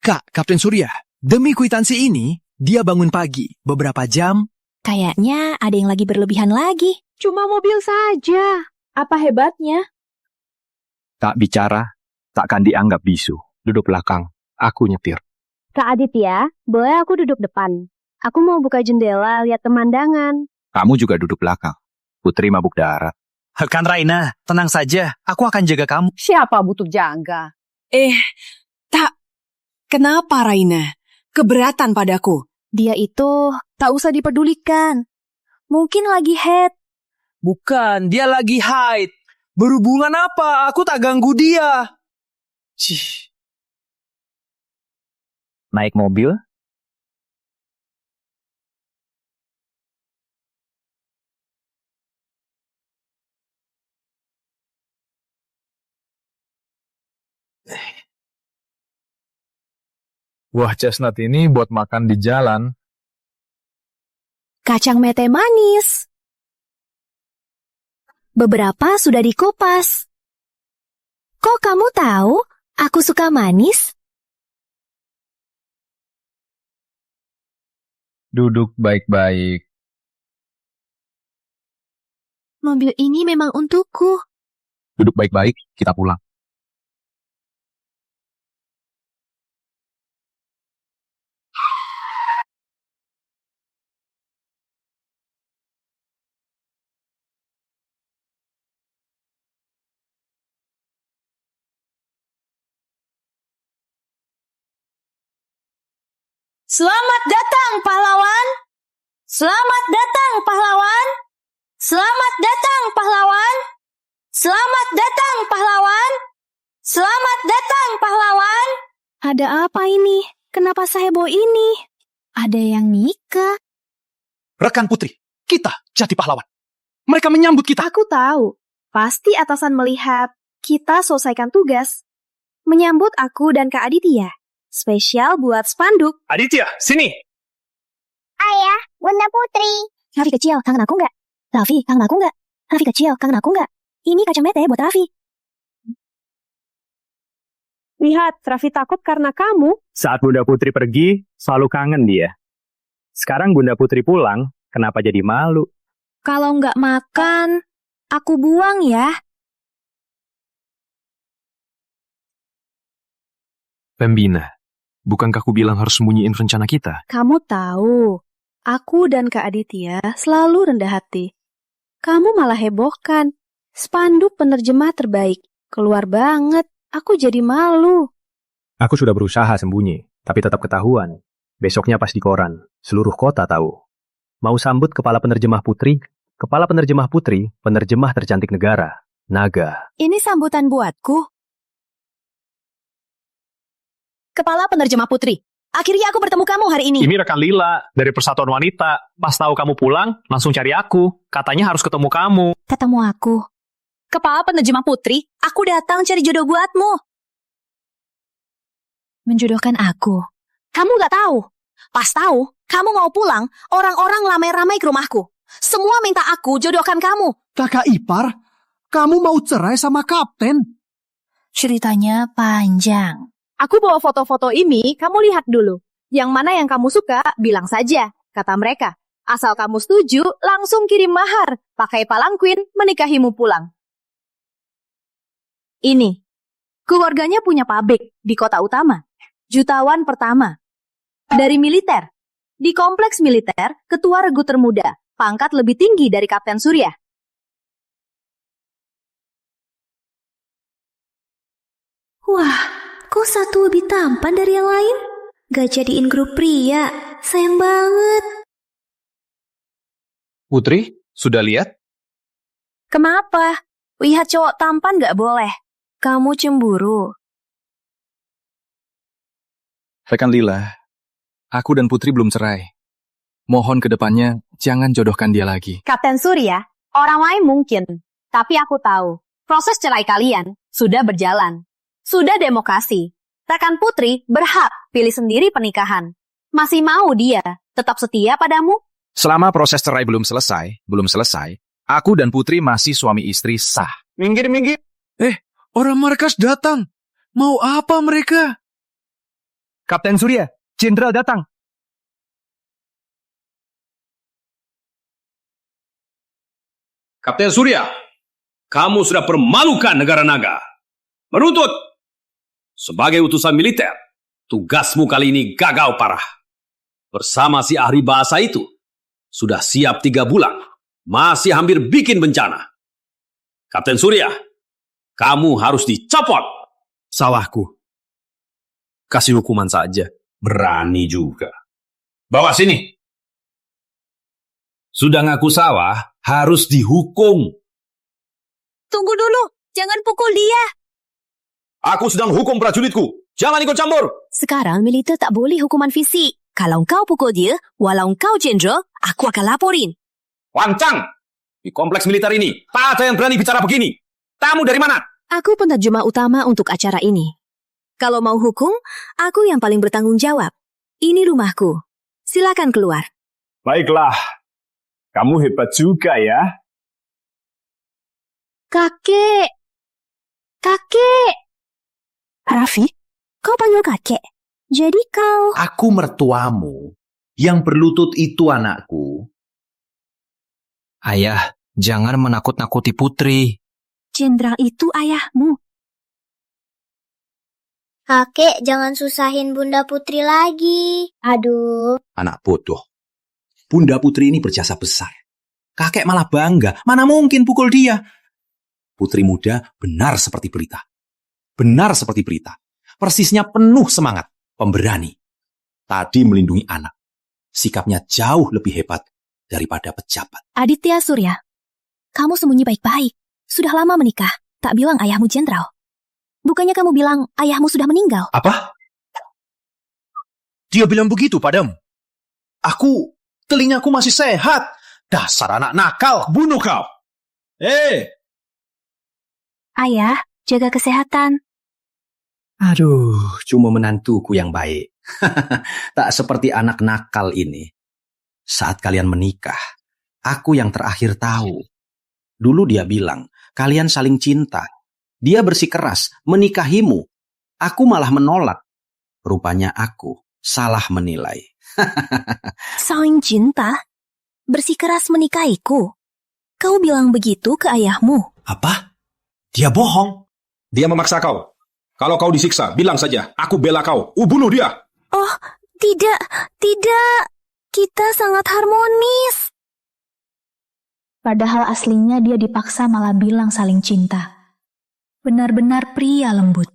Kak, Kapten Surya, demi kwitansi ini, dia bangun pagi, beberapa jam. Kayaknya ada yang lagi berlebihan lagi. Cuma mobil saja. Apa hebatnya? Tak bicara, takkan dianggap bisu. Duduk belakang, aku nyetir. Kak Aditya, boleh aku duduk depan? Aku mau buka jendela, lihat pemandangan. Kamu juga duduk belakang. Putri mabuk darat. Kan Raina, tenang saja, aku akan jaga kamu. Siapa butuh jaga? Tak. Kenapa Raina? Keberatan padaku. Dia itu tak usah dipedulikan. Mungkin lagi head. Bukan, dia lagi haid. Berhubungan apa? Aku tak ganggu dia. Naik mobil? Buah chestnut ini buat makan di jalan. Kacang mete manis. Beberapa sudah dikupas. Kok kamu tahu aku suka manis? Duduk baik-baik. Mobil ini memang untukku. Duduk baik-baik, kita pulang. Selamat datang, pahlawan! Selamat datang, pahlawan! Selamat datang, pahlawan! Selamat datang, pahlawan! Selamat datang, pahlawan! Ada apa ini? Kenapa seheboh ini? Ada yang nikah? Rekan Putri, kita jadi pahlawan. Mereka menyambut kita. Aku tahu. Pasti atasan melihat kita selesaikan tugas. Menyambut aku dan Kak Aditya. Spesial buat spanduk. Aditya, sini. Ayah, Bunda Putri. Raffi kecil, kangen aku nggak? Raffi, kangen aku nggak? Raffi kecil, kangen aku nggak? Ini kacamata buat Raffi. Lihat, Raffi takut karena kamu. Saat Bunda Putri pergi, selalu kangen dia. Sekarang Bunda Putri pulang, kenapa jadi malu? Kalau nggak makan, aku buang ya. Pembina, bukankah aku bilang harus sembunyiin rencana kita? Kamu tahu, aku dan Kak Aditya selalu rendah hati. Kamu malah hebohkan. Spanduk penerjemah terbaik. Keluar banget. Aku jadi malu. Aku sudah berusaha sembunyi, tapi tetap ketahuan. Besoknya pas di koran, seluruh kota tahu. Mau sambut Kepala Penerjemah Putri? Kepala Penerjemah Putri, penerjemah tercantik negara, Naga. Ini sambutan buatku. Kepala Penerjemah Putri, akhirnya aku bertemu kamu hari ini. Ini rekan Lila, dari Persatuan Wanita. Pas tahu kamu pulang, langsung cari aku. Katanya harus ketemu kamu. Ketemu aku? Kepala Penerjemah Putri, aku datang cari jodoh buatmu. Menjodohkan aku? Kamu gak tahu? Pas tahu, kamu mau pulang, orang-orang ramai-ramai ke rumahku. Semua minta aku jodohkan kamu. Kakak ipar, kamu mau cerai sama kapten? Ceritanya panjang. Aku bawa foto-foto ini, kamu lihat dulu. Yang mana yang kamu suka, bilang saja, kata mereka. Asal kamu setuju, langsung kirim mahar. Pakai palanquin, menikahimu pulang. Ini, keluarganya punya pabrik di kota utama. Jutawan pertama. Dari militer. Di kompleks militer, ketua regu termuda. Pangkat lebih tinggi dari Kapten Surya. Wah, kok satu lebih tampan dari yang lain? Gak jadiin grup pria. Sayang banget. Putri, sudah lihat? Kenapa? Lihat cowok tampan gak boleh. Kamu cemburu. Rekan Lila, aku dan Putri belum cerai. Mohon ke depannya, jangan jodohkan dia lagi. Kapten Surya, orang lain mungkin. Tapi aku tahu, proses cerai kalian sudah berjalan. Sudah demokrasi. Rekan Putri berhak pilih sendiri pernikahan. Masih mau dia tetap setia padamu? Selama proses cerai belum selesai, aku dan Putri masih suami istri sah. Minggir. Orang markas datang. Mau apa mereka? Kapten Surya, Jenderal datang. Kapten Surya, kamu sudah permalukan negara naga. Menuntut. Sebagai utusan militer, tugasmu kali ini gagal parah. Bersama si ahli bahasa itu, sudah siap 3 bulan. Masih hampir bikin bencana. Kapten Surya, kamu harus dicopot. Salahku. Kasih hukuman saja. Berani juga. Bawa sini. Sudah ngaku salah, harus dihukum. Tunggu dulu, jangan pukul dia. Aku sedang hukum prajuritku. Jangan ikut campur. Sekarang militer tak boleh hukuman fisik. Kalau engkau pukul dia, walau engkau jenderal, aku akan laporin. Lancang! Di kompleks militer ini, tak ada yang berani bicara begini. Kamu dari mana? Aku penerjemah utama untuk acara ini. Kalau mau hukum, aku yang paling bertanggung jawab. Ini rumahku. Silakan keluar. Baiklah. Kamu hebat juga ya. Kakek. Raffi, kau panggil kakek. Jadi kau... Aku mertuamu. Yang berlutut itu anakku. Ayah, jangan menakut-nakuti Putri. Jenderal itu ayahmu. Kakek, jangan susahin Bunda Putri lagi. Aduh. Anak bodoh. Bunda Putri ini berjasa besar. Kakek malah bangga. Mana mungkin pukul dia? Putri muda benar seperti berita. Benar seperti berita. Persisnya penuh semangat. Pemberani. tadi melindungi anak. Sikapnya jauh lebih hebat daripada pejabat. Aditya Surya, kamu sembunyi baik-baik. Sudah lama menikah, tak bilang ayahmu jenderal. Bukannya kamu bilang ayahmu sudah meninggal? Apa? Dia bilang begitu padamu? Telingaku masih sehat. Dasar anak nakal, bunuh kau. Ayah, jaga kesehatan. Aduh, cuma menantuku yang baik. Tak seperti anak nakal ini. Saat kalian menikah, aku yang terakhir tahu. Dulu dia bilang, kalian saling cinta. Dia bersikeras menikahimu. Aku malah menolak. Rupanya aku salah menilai. Saling cinta? Bersikeras menikahiku? Kau bilang begitu ke ayahmu? Apa? Dia bohong. Dia memaksa kau. Kalau kau disiksa, bilang saja, aku bela kau. Bunuh dia. Oh, tidak. Kita sangat harmonis. Padahal aslinya dia dipaksa malah bilang saling cinta. Benar-benar pria lembut.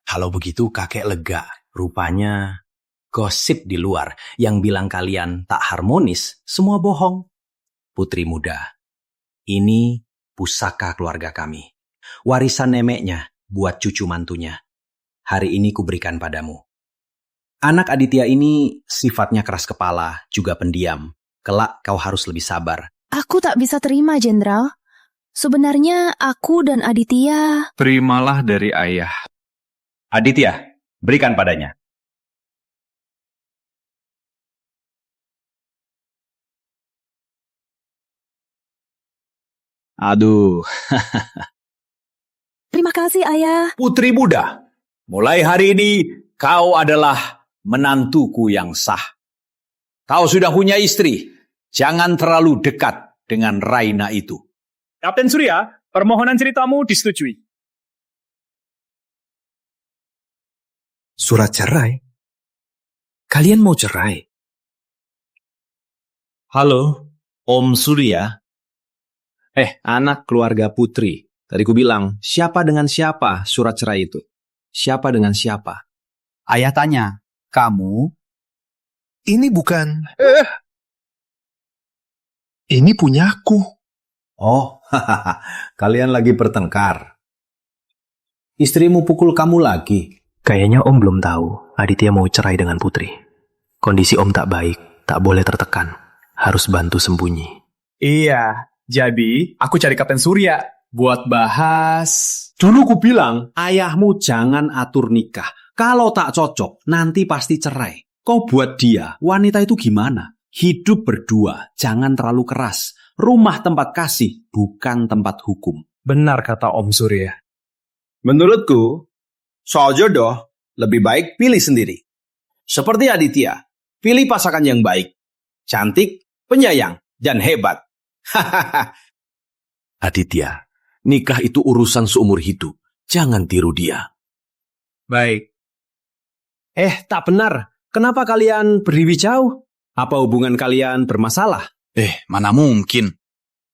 Kalau begitu kakek lega. Rupanya gosip di luar yang bilang kalian tak harmonis, semua bohong. Putri muda, ini pusaka keluarga kami. Warisan nemeknya buat cucu mantunya. Hari ini kuberikan padamu. Anak Aditya ini sifatnya keras kepala, juga pendiam. Kelak kau harus lebih sabar. Aku tak bisa terima, Jenderal. Sebenarnya aku dan Aditya... Terimalah dari ayah. Aditya, berikan padanya. Aduh. Terima kasih, Ayah. Putri muda, mulai hari ini kau adalah menantuku yang sah. Kau sudah punya istri. Jangan terlalu dekat dengan Raina itu. Kapten Surya, permohonan ceritamu disetujui. Surat cerai? Kalian mau cerai? Halo, Om Surya. Anak keluarga Putri. Tadi ku bilang, siapa dengan siapa surat cerai itu? Siapa dengan siapa? Ayah tanya, kamu? Ini bukan... Ini punyaku. Oh, kalian lagi bertengkar. Istrimu pukul kamu lagi. Kayaknya Om belum tahu Aditya mau cerai dengan Putri. Kondisi Om tak baik, tak boleh tertekan. Harus bantu sembunyi. Iya, jadi aku cari Kapten Surya buat bahas... Dulu ku bilang, ayahmu jangan atur nikah. Kalau tak cocok, nanti pasti cerai. Kau buat dia, wanita itu gimana? Hidup berdua, jangan terlalu keras. Rumah tempat kasih, bukan tempat hukum. Benar kata Om Surya. Menurutku, soal jodoh, lebih baik pilih sendiri. Seperti Aditya, pilih pasangan yang baik, cantik, penyayang, dan hebat. Aditya, nikah itu urusan seumur hidup. Jangan tiru dia. Baik. Tak benar. Kenapa kalian berdiri jauh? Apa hubungan kalian bermasalah? Mana mungkin.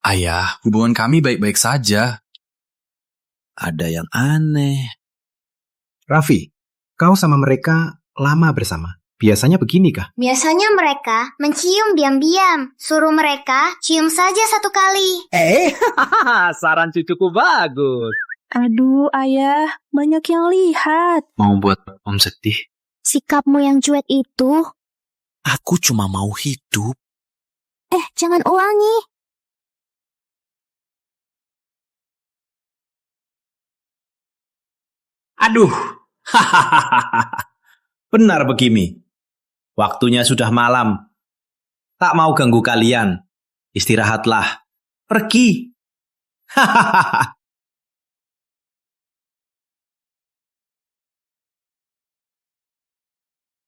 Ayah, hubungan kami baik-baik saja. Ada yang aneh. Raffi, kau sama mereka lama bersama. Biasanya begini kah? Biasanya mereka mencium diam-diam. Suruh mereka cium saja satu kali. Saran cucuku bagus. Aduh, Ayah, banyak yang lihat. Mau buat Om sedih? Sikapmu yang cuek itu. Aku cuma mau hidup. Jangan ulangi. Aduh. Benar begini. Waktunya sudah malam. Tak mau ganggu kalian. Istirahatlah. Pergi.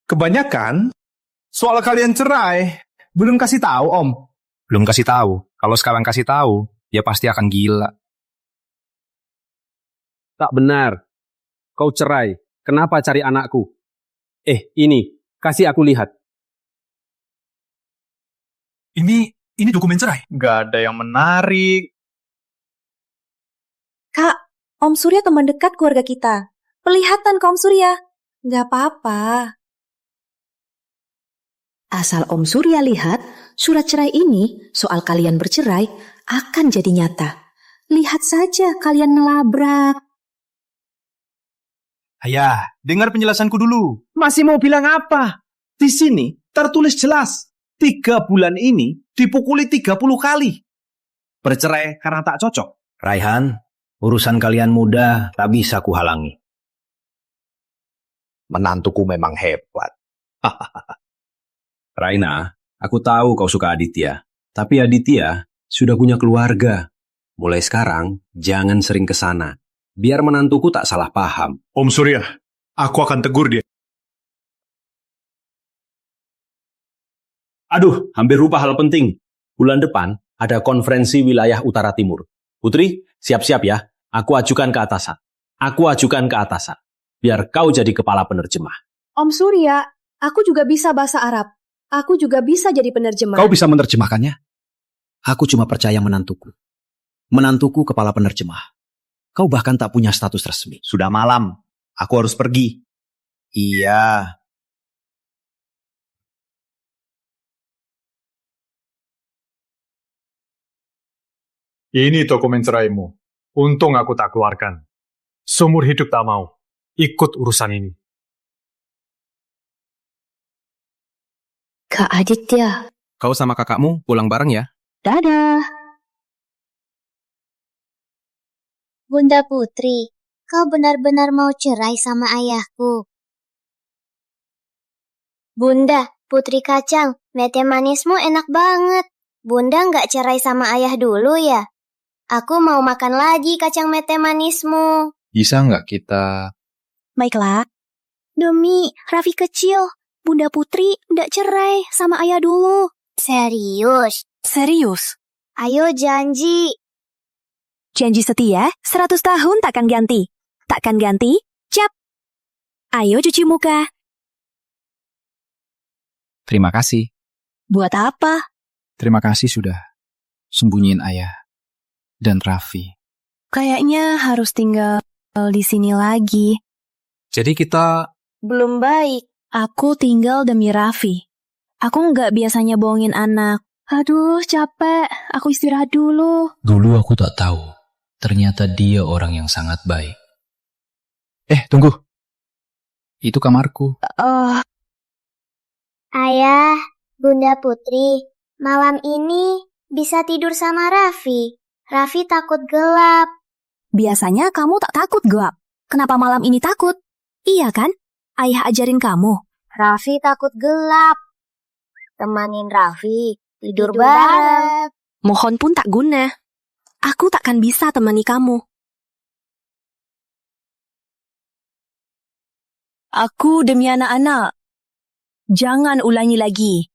Kebanyakan soal kalian cerai belum kasih tahu, Om. Belum kasih tahu. Kalau sekarang kasih tahu, dia pasti akan gila. Tak benar. Kau cerai. Kenapa cari anakku? Ini. Kasih aku lihat. Ini dokumen cerai. Gak ada yang menarik. Kak, Om Surya teman dekat keluarga kita. Pelihatan ke Om Surya. Nggak apa-apa. Asal Om Surya lihat, surat cerai ini soal kalian bercerai akan jadi nyata. Lihat saja kalian ngelabrak. Ayah, dengar penjelasanku dulu. Masih mau bilang apa? Di sini tertulis jelas. 3 bulan ini dipukuli 30 kali. Bercerai karena tak cocok. Raihan, urusan kalian muda tak bisa kuhalangi. Menantuku memang hebat. Raina, aku tahu kau suka Aditya. Tapi Aditya sudah punya keluarga. Mulai sekarang, jangan sering ke sana. Biar menantuku tak salah paham. Om Surya, aku akan tegur dia. Aduh, hampir lupa hal penting. Bulan depan ada konferensi wilayah Utara Timur. Putri, siap-siap ya. Aku ajukan ke atasan. Biar kau jadi kepala penerjemah. Om Surya, aku juga bisa bahasa Arab. Aku juga bisa jadi penerjemah. Kau bisa menerjemahkannya? Aku cuma percaya menantuku. Menantuku kepala penerjemah. Kau bahkan tak punya status resmi. Sudah malam, aku harus pergi. Iya. Ini dokumen ceraimu. Untung aku tak keluarkan. Seumur hidup tak mau ikut urusan ini. Kak Aditya. Kau sama kakakmu pulang bareng ya? Dadah. Bunda Putri, kau benar-benar mau cerai sama ayahku? Bunda, Putri Kacang, mete manismu enak banget. Bunda nggak cerai sama ayah dulu ya? Aku mau makan lagi kacang mete manismu. Bisa nggak kita... Baiklah. Demi Raffi kecil, Bunda Putri nggak cerai sama ayah dulu. Serius? Serius. Ayo janji. Janji setia, 100 tahun takkan ganti. Takkan ganti, cap. Ayo cuci muka. Terima kasih. Buat apa? Terima kasih sudah sembunyiin ayah dan Raffi. Kayaknya harus tinggal di sini lagi. Jadi kita... Belum baik. Aku tinggal demi Raffi. Aku nggak biasanya bohongin anak. Aduh, capek. Aku istirahat dulu. Dulu aku tak tahu. Ternyata dia orang yang sangat baik. Tunggu. Itu kamarku. Ayah, Bunda Putri, malam ini bisa tidur sama Raffi. Raffi takut gelap. Biasanya kamu tak takut gelap. Kenapa malam ini takut? Iya kan? Ayah ajarin kamu. Raffi takut gelap. Temanin Raffi tidur bareng. Mohon pun tak guna. Aku takkan bisa temani kamu. Aku demi anak-anak. Jangan ulangi lagi.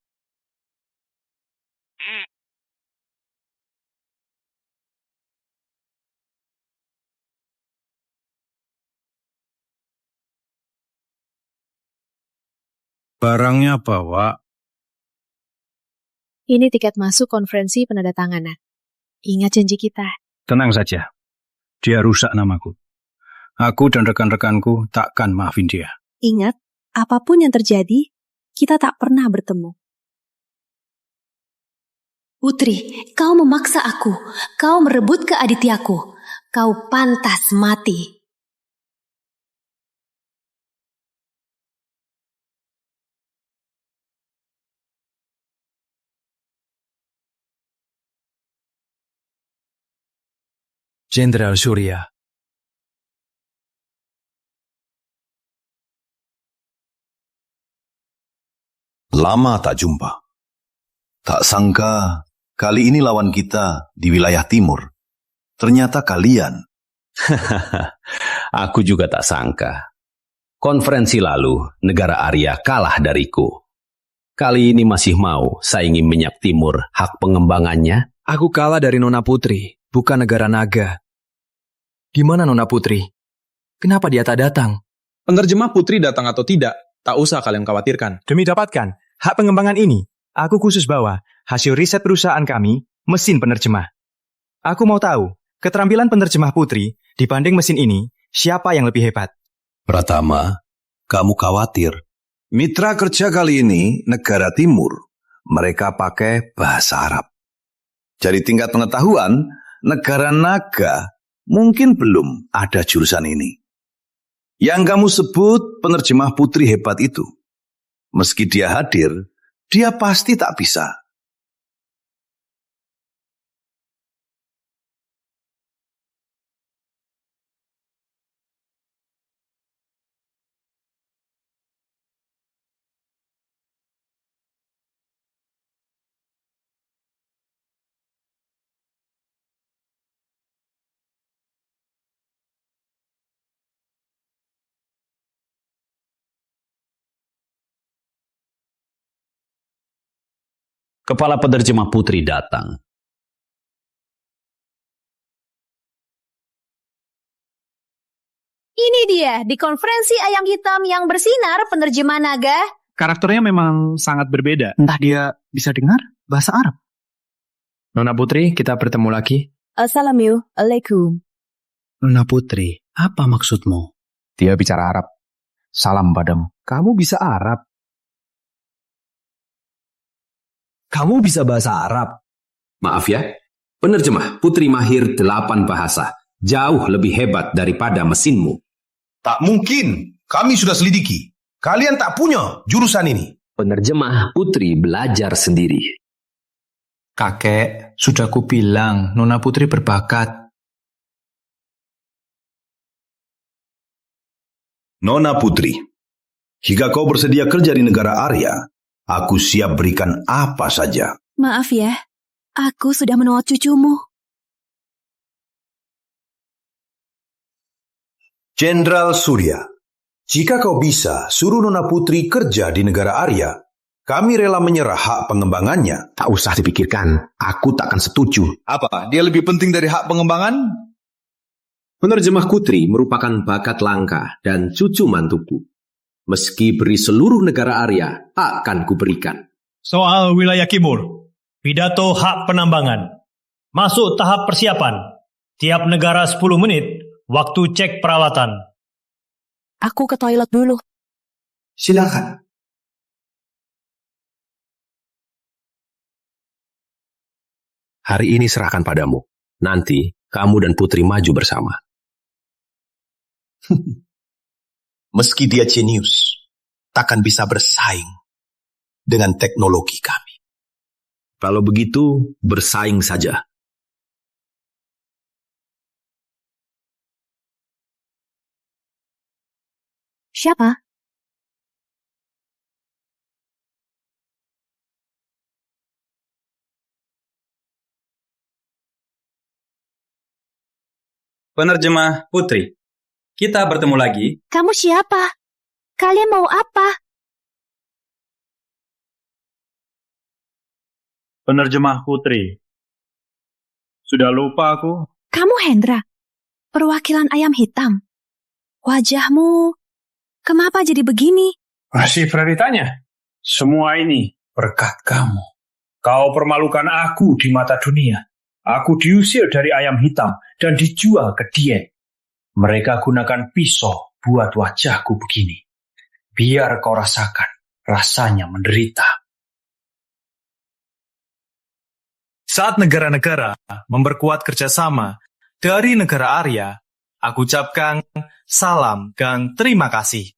Barangnya bawa. Ini tiket masuk konferensi penandatanganan. Ingat janji kita. Tenang saja. Dia rusak namaku. Aku dan rekan-rekanku takkan maafin dia. Ingat, apapun yang terjadi, kita tak pernah bertemu. Putri, kau memaksa aku. Kau merebut keadityaku. Kau pantas mati. Jenderal Surya. Lama tak jumpa. Tak sangka kali ini lawan kita di wilayah timur. Ternyata kalian. Aku juga tak sangka. Konferensi lalu, negara Arya kalah dariku. Kali ini masih mau saingi minyak timur hak pengembangannya? Aku kalah dari Nona Putri, bukan negara naga. Gimana Nona Putri? Kenapa dia tak datang? Penerjemah Putri datang atau tidak, tak usah kalian khawatirkan. Demi dapatkan hak pengembangan ini, aku khusus bawa hasil riset perusahaan kami, mesin penerjemah. Aku mau tahu, keterampilan penerjemah Putri dibanding mesin ini, siapa yang lebih hebat? Pratama, kamu khawatir. Mitra kerja kali ini negara timur. Mereka pakai bahasa Arab. Dari tingkat pengetahuan, negara naga mungkin belum ada jurusan ini. Yang kamu sebut penerjemah putri hebat itu. Meski dia hadir, dia pasti tak bisa. Kepala penerjemah putri datang. Ini dia, di konferensi ayam hitam yang bersinar penerjemah naga. Karakternya memang sangat berbeda. Entah dia bisa dengar bahasa Arab. Nona Putri, kita bertemu lagi. Assalamualaikum. Nona Putri, apa maksudmu? Dia bicara Arab. Salam padamu. Kamu bisa Arab? Kamu bisa bahasa Arab? Maaf ya, penerjemah putri mahir 8 bahasa. Jauh lebih hebat daripada mesinmu. Tak mungkin. Kami sudah selidiki. Kalian tak punya jurusan ini. Penerjemah putri belajar sendiri. Kakek, sudah kubilang Nona Putri berbakat. Nona Putri, jika kau bersedia kerja di negara Arya, aku siap berikan apa saja. Maaf ya, aku sudah menolak cucumu. Jenderal Surya, jika kau bisa suruh Nona Putri kerja di negara Arya, kami rela menyerah hak pengembangannya. Tak usah dipikirkan, aku takkan setuju. Apa? Dia lebih penting dari hak pengembangan? Penerjemah putri merupakan bakat langka dan cucu mantuku. Meski beri seluruh negara Arya, akan kuberikan. Soal wilayah Kimur, pidato hak penambangan. Masuk tahap persiapan. Tiap negara 10 menit, waktu cek peralatan. Aku ke toilet dulu. Silakan. Hari ini serahkan padamu. Nanti, kamu dan putri maju bersama. Meski dia jenius, takkan bisa bersaing dengan teknologi kami. Kalau begitu, bersaing saja. Siapa? Penerjemah Putri, kita bertemu lagi. Kamu siapa? Kalian mau apa? Penerjemah Putri. Sudah lupa aku. Kamu Hendra, perwakilan ayam hitam. Wajahmu, kenapa jadi begini? Masih beritanya. Semua ini berkat kamu. Kau permalukan aku di mata dunia. Aku diusir dari ayam hitam dan dijual ke Dien. Mereka gunakan pisau buat wajahku begini. Biar kau rasakan rasanya menderita. Saat negara-negara memperkuat kerjasama dari negara Arya, aku ucapkan salam dan terima kasih.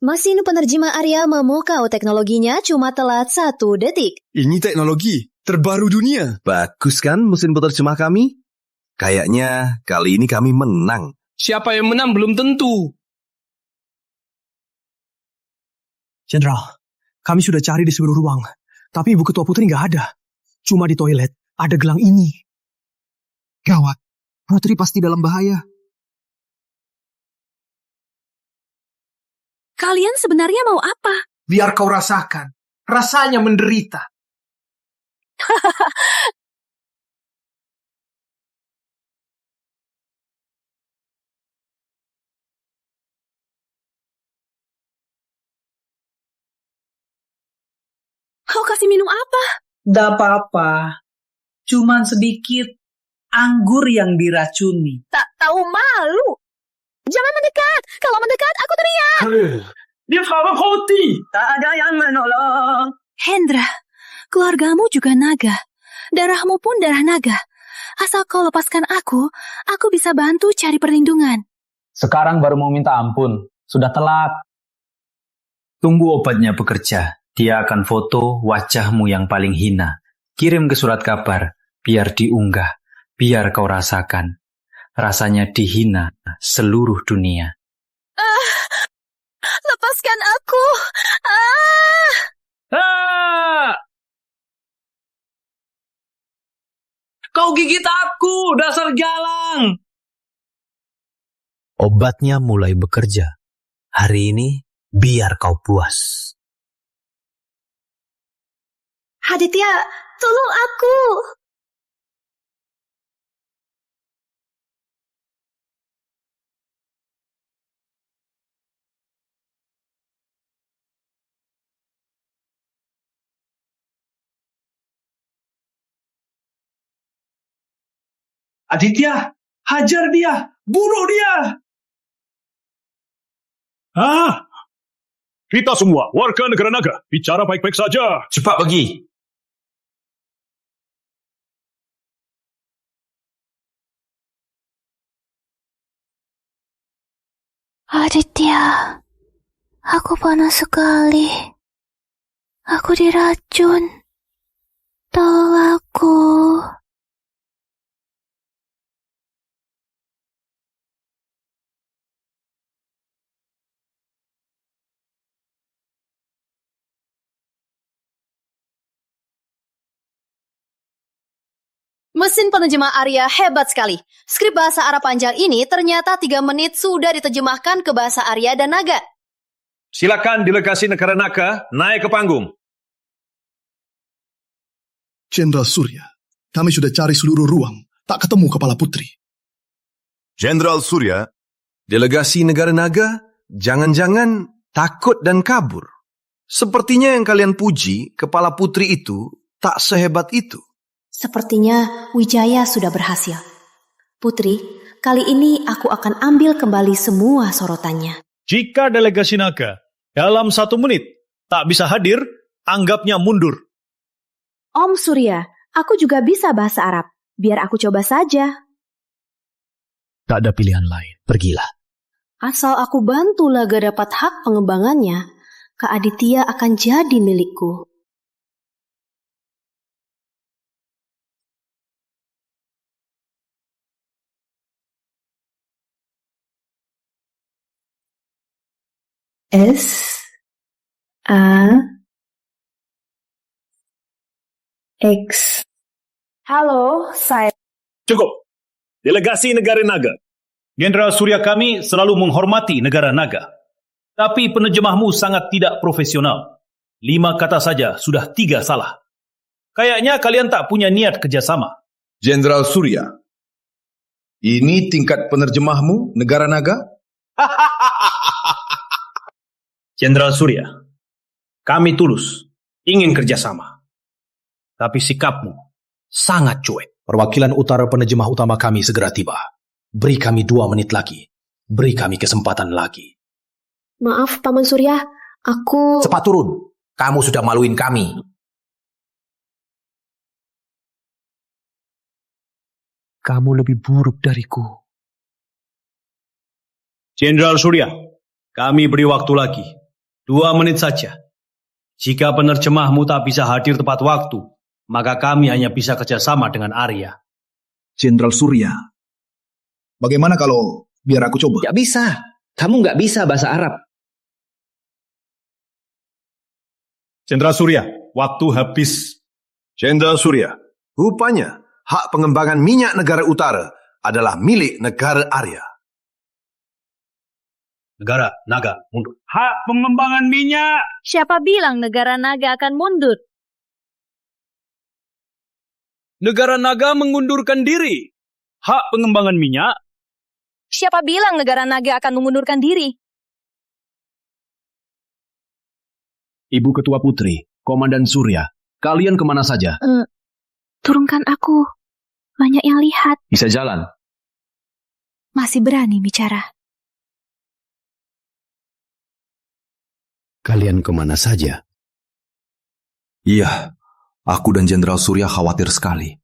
Mesin penerjemah Arya memukau teknologinya cuma telat 1 detik. Ini teknologi terbaru dunia. Bagus kan mesin penerjemah kami? Kayaknya kali ini kami menang. Siapa yang menang belum tentu. Jenderal, kami sudah cari di seluruh ruang. Tapi Ibu Ketua Putri nggak ada. Cuma di toilet ada gelang ini. Gawat, Putri pasti dalam bahaya. Kalian sebenarnya mau apa? Biar kau rasakan. Rasanya menderita. Kau kasih minum apa? Nggak apa-apa. Cuman sedikit anggur yang diracuni. Tak tahu malu. Jangan mendekat. Kalau mendekat, aku teriak. Dia Farah Hoti. Tak ada yang menolong. Hendra, keluargamu juga naga. Darahmu pun darah naga. Asal kau lepaskan aku bisa bantu cari perlindungan. Sekarang baru mau minta ampun. Sudah telat. Tunggu obatnya bekerja. Dia akan foto wajahmu yang paling hina. Kirim ke surat kabar, biar diunggah, biar kau rasakan. Rasanya dihina seluruh dunia. Lepaskan aku. Kau gigit aku, dasar galang. Obatnya mulai bekerja. Hari ini, biar kau puas. Aditya, tolong aku. Aditya, hajar dia, bunuh dia. Kita semua, warga negara naga, bicara baik-baik saja. Cepat pergi. Aditya, aku panas sekali. Aku diracun. Tolong aku. Mesin penerjemah Arya hebat sekali. Skrip bahasa Arab panjang ini ternyata 3 menit sudah diterjemahkan ke bahasa Arya dan Naga. Silakan delegasi negara naga naik ke panggung. Jenderal Surya, kami sudah cari seluruh ruang, tak ketemu kepala putri. Jenderal Surya, delegasi negara naga, jangan-jangan takut dan kabur. Sepertinya yang kalian puji, kepala putri itu tak sehebat itu. Sepertinya Wijaya sudah berhasil. Putri, kali ini aku akan ambil kembali semua sorotannya. Jika delegasi naga dalam 1 menit tak bisa hadir, anggapnya mundur. Om Surya, aku juga bisa bahasa Arab. Biar aku coba saja. Tak ada pilihan lain, pergilah. Asal aku bantu Naga dapat hak pengembangannya, Kak Aditya akan jadi milikku. S-A-X. Halo, saya... Cukup. Delegasi negara naga. Jenderal Surya kami selalu menghormati negara naga. Tapi penerjemahmu sangat tidak profesional. 5 kata saja sudah 3 salah. Kayaknya kalian tak punya niat kerjasama. Jenderal Surya, ini tingkat penerjemahmu negara naga? Jenderal Surya, kami tulus, ingin kerjasama. Tapi sikapmu sangat cuek. Perwakilan utara penerjemah utama kami segera tiba. Beri kami 2 menit lagi. Beri kami kesempatan lagi. Maaf, Paman Surya. Aku... Cepat turun. Kamu sudah maluin kami. Kamu lebih buruk dariku. Jenderal Surya, kami beri waktu lagi. 2 menit saja. Jika penerjemahmu tak bisa hadir tepat waktu, maka kami hanya bisa kerjasama dengan Arya. Jenderal Surya, bagaimana kalau biar aku coba? Gak bisa. Kamu gak bisa bahasa Arab. Jenderal Surya, waktu habis. Jenderal Surya, rupanya hak pengembangan minyak negara utara adalah milik negara Arya. Negara naga mundur. Hak pengembangan minyak. Siapa bilang negara naga akan mundur? Negara naga mengundurkan diri. Hak pengembangan minyak. Siapa bilang negara naga akan mengundurkan diri? Ibu Ketua Putri, Komandan Surya, Kalian kemana saja? Turunkan aku. Banyak yang lihat. Bisa jalan. Masih berani bicara. Kalian kemana saja? Iya, aku dan Jenderal Surya khawatir sekali.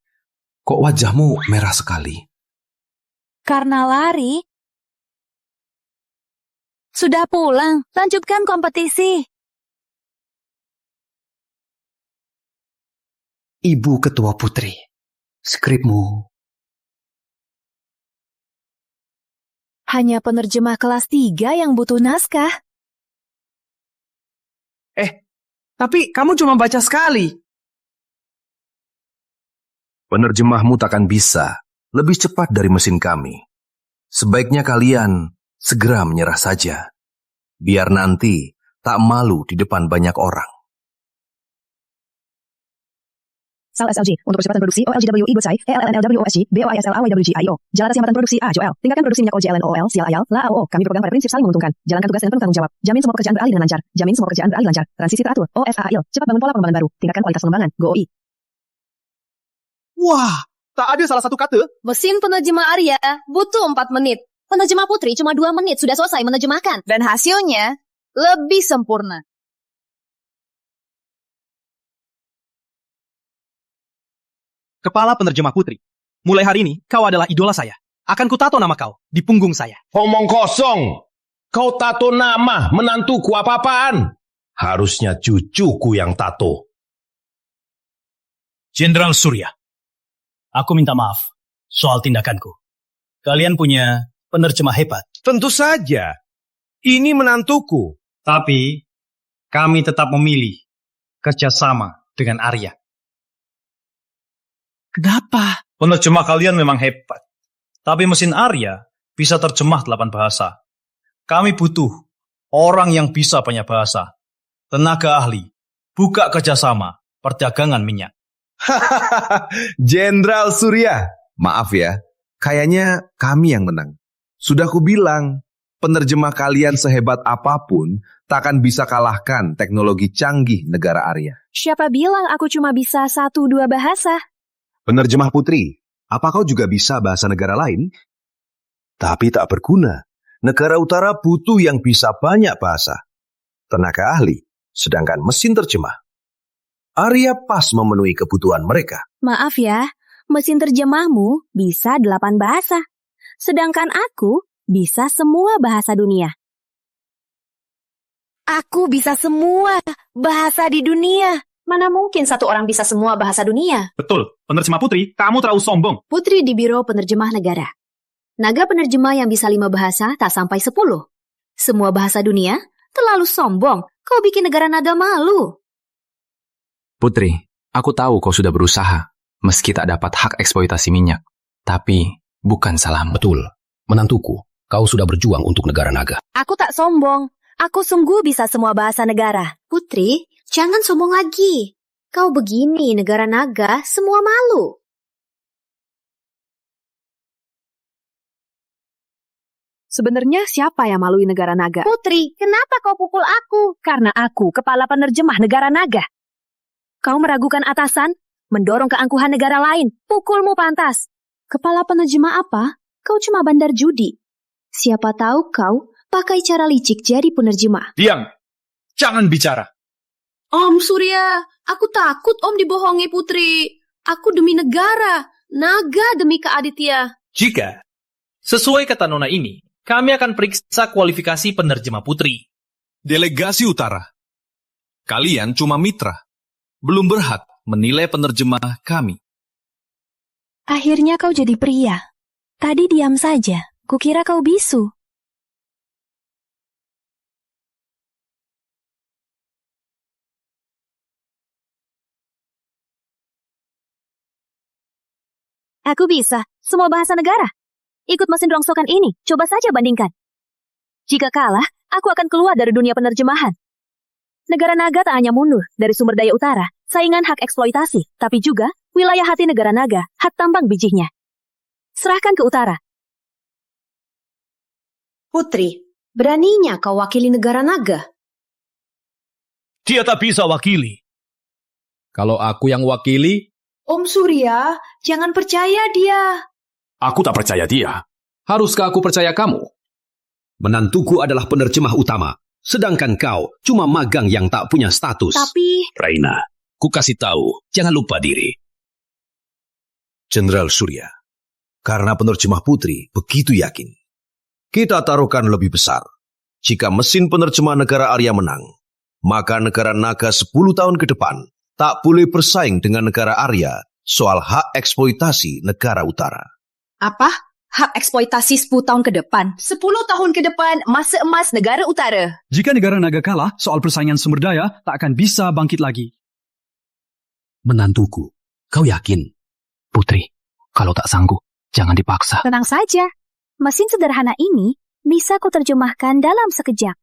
Kok wajahmu merah sekali? Karena lari. Sudah pulang, lanjutkan kompetisi. Ibu Ketua Putri, skripmu. Hanya penerjemah kelas 3 yang butuh naskah. Tapi kamu cuma baca sekali. Penerjemahmu takkan bisa lebih cepat dari mesin kami. Sebaiknya kalian segera menyerah saja. Biar nanti tak malu di depan banyak orang. Sal SLG, untuk percepatan produksi OLGWI Gotsai, ELNLWOSG, BOISLAWWGIO. Jalan atas hambatan produksi AJOL. Tingkatkan produksi minyak OJLNOL, SIAL, LAOO. Kami berpegang pada prinsip saling menguntungkan. Jalankan tugas dan penuh tanggung jawab. Jamin semua pekerjaan beralih dengan lancar. Jamin semua pekerjaan beralih lancar. Transisi teratur. OFAIL. Cepat bangun pola pengembangan baru. Tingkatkan kualitas pengembangan. GOI. Wah, tak ada salah satu kata. Mesin penerjemah Arya butuh 4 menit. Penerjemah Putri cuma 2 menit sudah selesai menerjemahkan. Dan hasilnya lebih sempurna. Kepala penerjemah Putri, mulai hari ini kau adalah idola saya. Akan kutato nama kau di punggung saya. Omong kosong. Kau tato nama menantuku apa-apaan? Harusnya cucuku yang tato. Jenderal Surya, aku minta maaf soal tindakanku. Kalian punya penerjemah hebat. Tentu saja. Ini menantuku. Tapi kami tetap memilih kerjasama dengan Arya. Kenapa? Penerjemah kalian memang hebat. Tapi mesin Arya bisa terjemah 8 bahasa. Kami butuh orang yang bisa banyak bahasa. Tenaga ahli, buka kerjasama, perdagangan minyak. Jenderal Surya, maaf ya, kayaknya kami yang menang. Sudah kubilang, penerjemah kalian sehebat apapun takkan bisa kalahkan teknologi canggih negara Arya. Siapa bilang aku cuma bisa 1-2 bahasa? Penerjemah Putri, apa kau juga bisa bahasa negara lain? Tapi tak berguna. Negara utara butuh yang bisa banyak bahasa. Tenaga ahli, sedangkan mesin terjemah. Arya pas memenuhi kebutuhan mereka. Maaf ya, mesin terjemahmu bisa 8 bahasa. Sedangkan aku bisa semua bahasa dunia. Aku bisa semua bahasa di dunia. Mana mungkin satu orang bisa semua bahasa dunia? Betul, penerjemah Putri, kamu terlalu sombong. Putri di Biro Penerjemah Negara. Naga penerjemah yang bisa 5 bahasa tak sampai 10. Semua bahasa dunia? Terlalu sombong. Kau bikin negara naga malu. Putri, aku tahu kau sudah berusaha, meski tak dapat hak eksploitasi minyak. Tapi, bukan salahmu. Betul, menantuku, kau sudah berjuang untuk negara naga. Aku tak sombong. Aku sungguh bisa semua bahasa negara. Putri, jangan sombong lagi. Kau begini, negara naga, semua malu. Sebenarnya siapa yang malui negara naga? Putri, kenapa kau pukul aku? Karena aku kepala penerjemah negara naga. Kau meragukan atasan, mendorong keangkuhan negara lain. Pukulmu pantas. Kepala penerjemah apa? Kau cuma bandar judi. Siapa tahu kau pakai cara licik jadi penerjemah. Diam, jangan bicara. Om Surya, aku takut Om dibohongi Putri. Aku demi negara, naga demi Kak Aditya. Jika sesuai kata Nona ini, kami akan periksa kualifikasi penerjemah Putri. Delegasi Utara, kalian cuma mitra, belum berhak menilai penerjemah kami. Akhirnya kau jadi pria. Tadi diam saja, kukira kau bisu. Aku bisa semua bahasa negara. Ikut mesin rongsokan ini, coba saja bandingkan. Jika kalah, aku akan keluar dari dunia penerjemahan. Negara naga tak hanya mundur dari sumber daya utara, saingan hak eksploitasi, tapi juga wilayah hati negara naga, hak tambang bijihnya. Serahkan ke utara. Putri, beraninya kau wakili negara naga? Dia tak bisa wakili. Kalau aku yang wakili, Om Surya, jangan percaya dia. aku tak percaya dia. Haruskah aku percaya kamu? Menantuku adalah penerjemah utama, sedangkan kau cuma magang yang tak punya status. Tapi... Raina, ku kasih tahu, jangan lupa diri. Jenderal Surya, karena penerjemah putri begitu yakin, kita taruhkan lebih besar. Jika mesin penerjemah negara Arya menang, maka negara Naga 10 tahun ke depan tak boleh bersaing dengan negara Arya soal hak eksploitasi negara utara. Apa? Hak eksploitasi 10 tahun ke depan? 10 tahun ke depan, masa emas negara utara. Jika negara naga kalah, soal persaingan sumber daya tak akan bisa bangkit lagi. Menantuku, kau yakin? Putri, kalau tak sanggup, jangan dipaksa. Tenang saja. Mesin sederhana ini bisa kuterjemahkan dalam sekejap.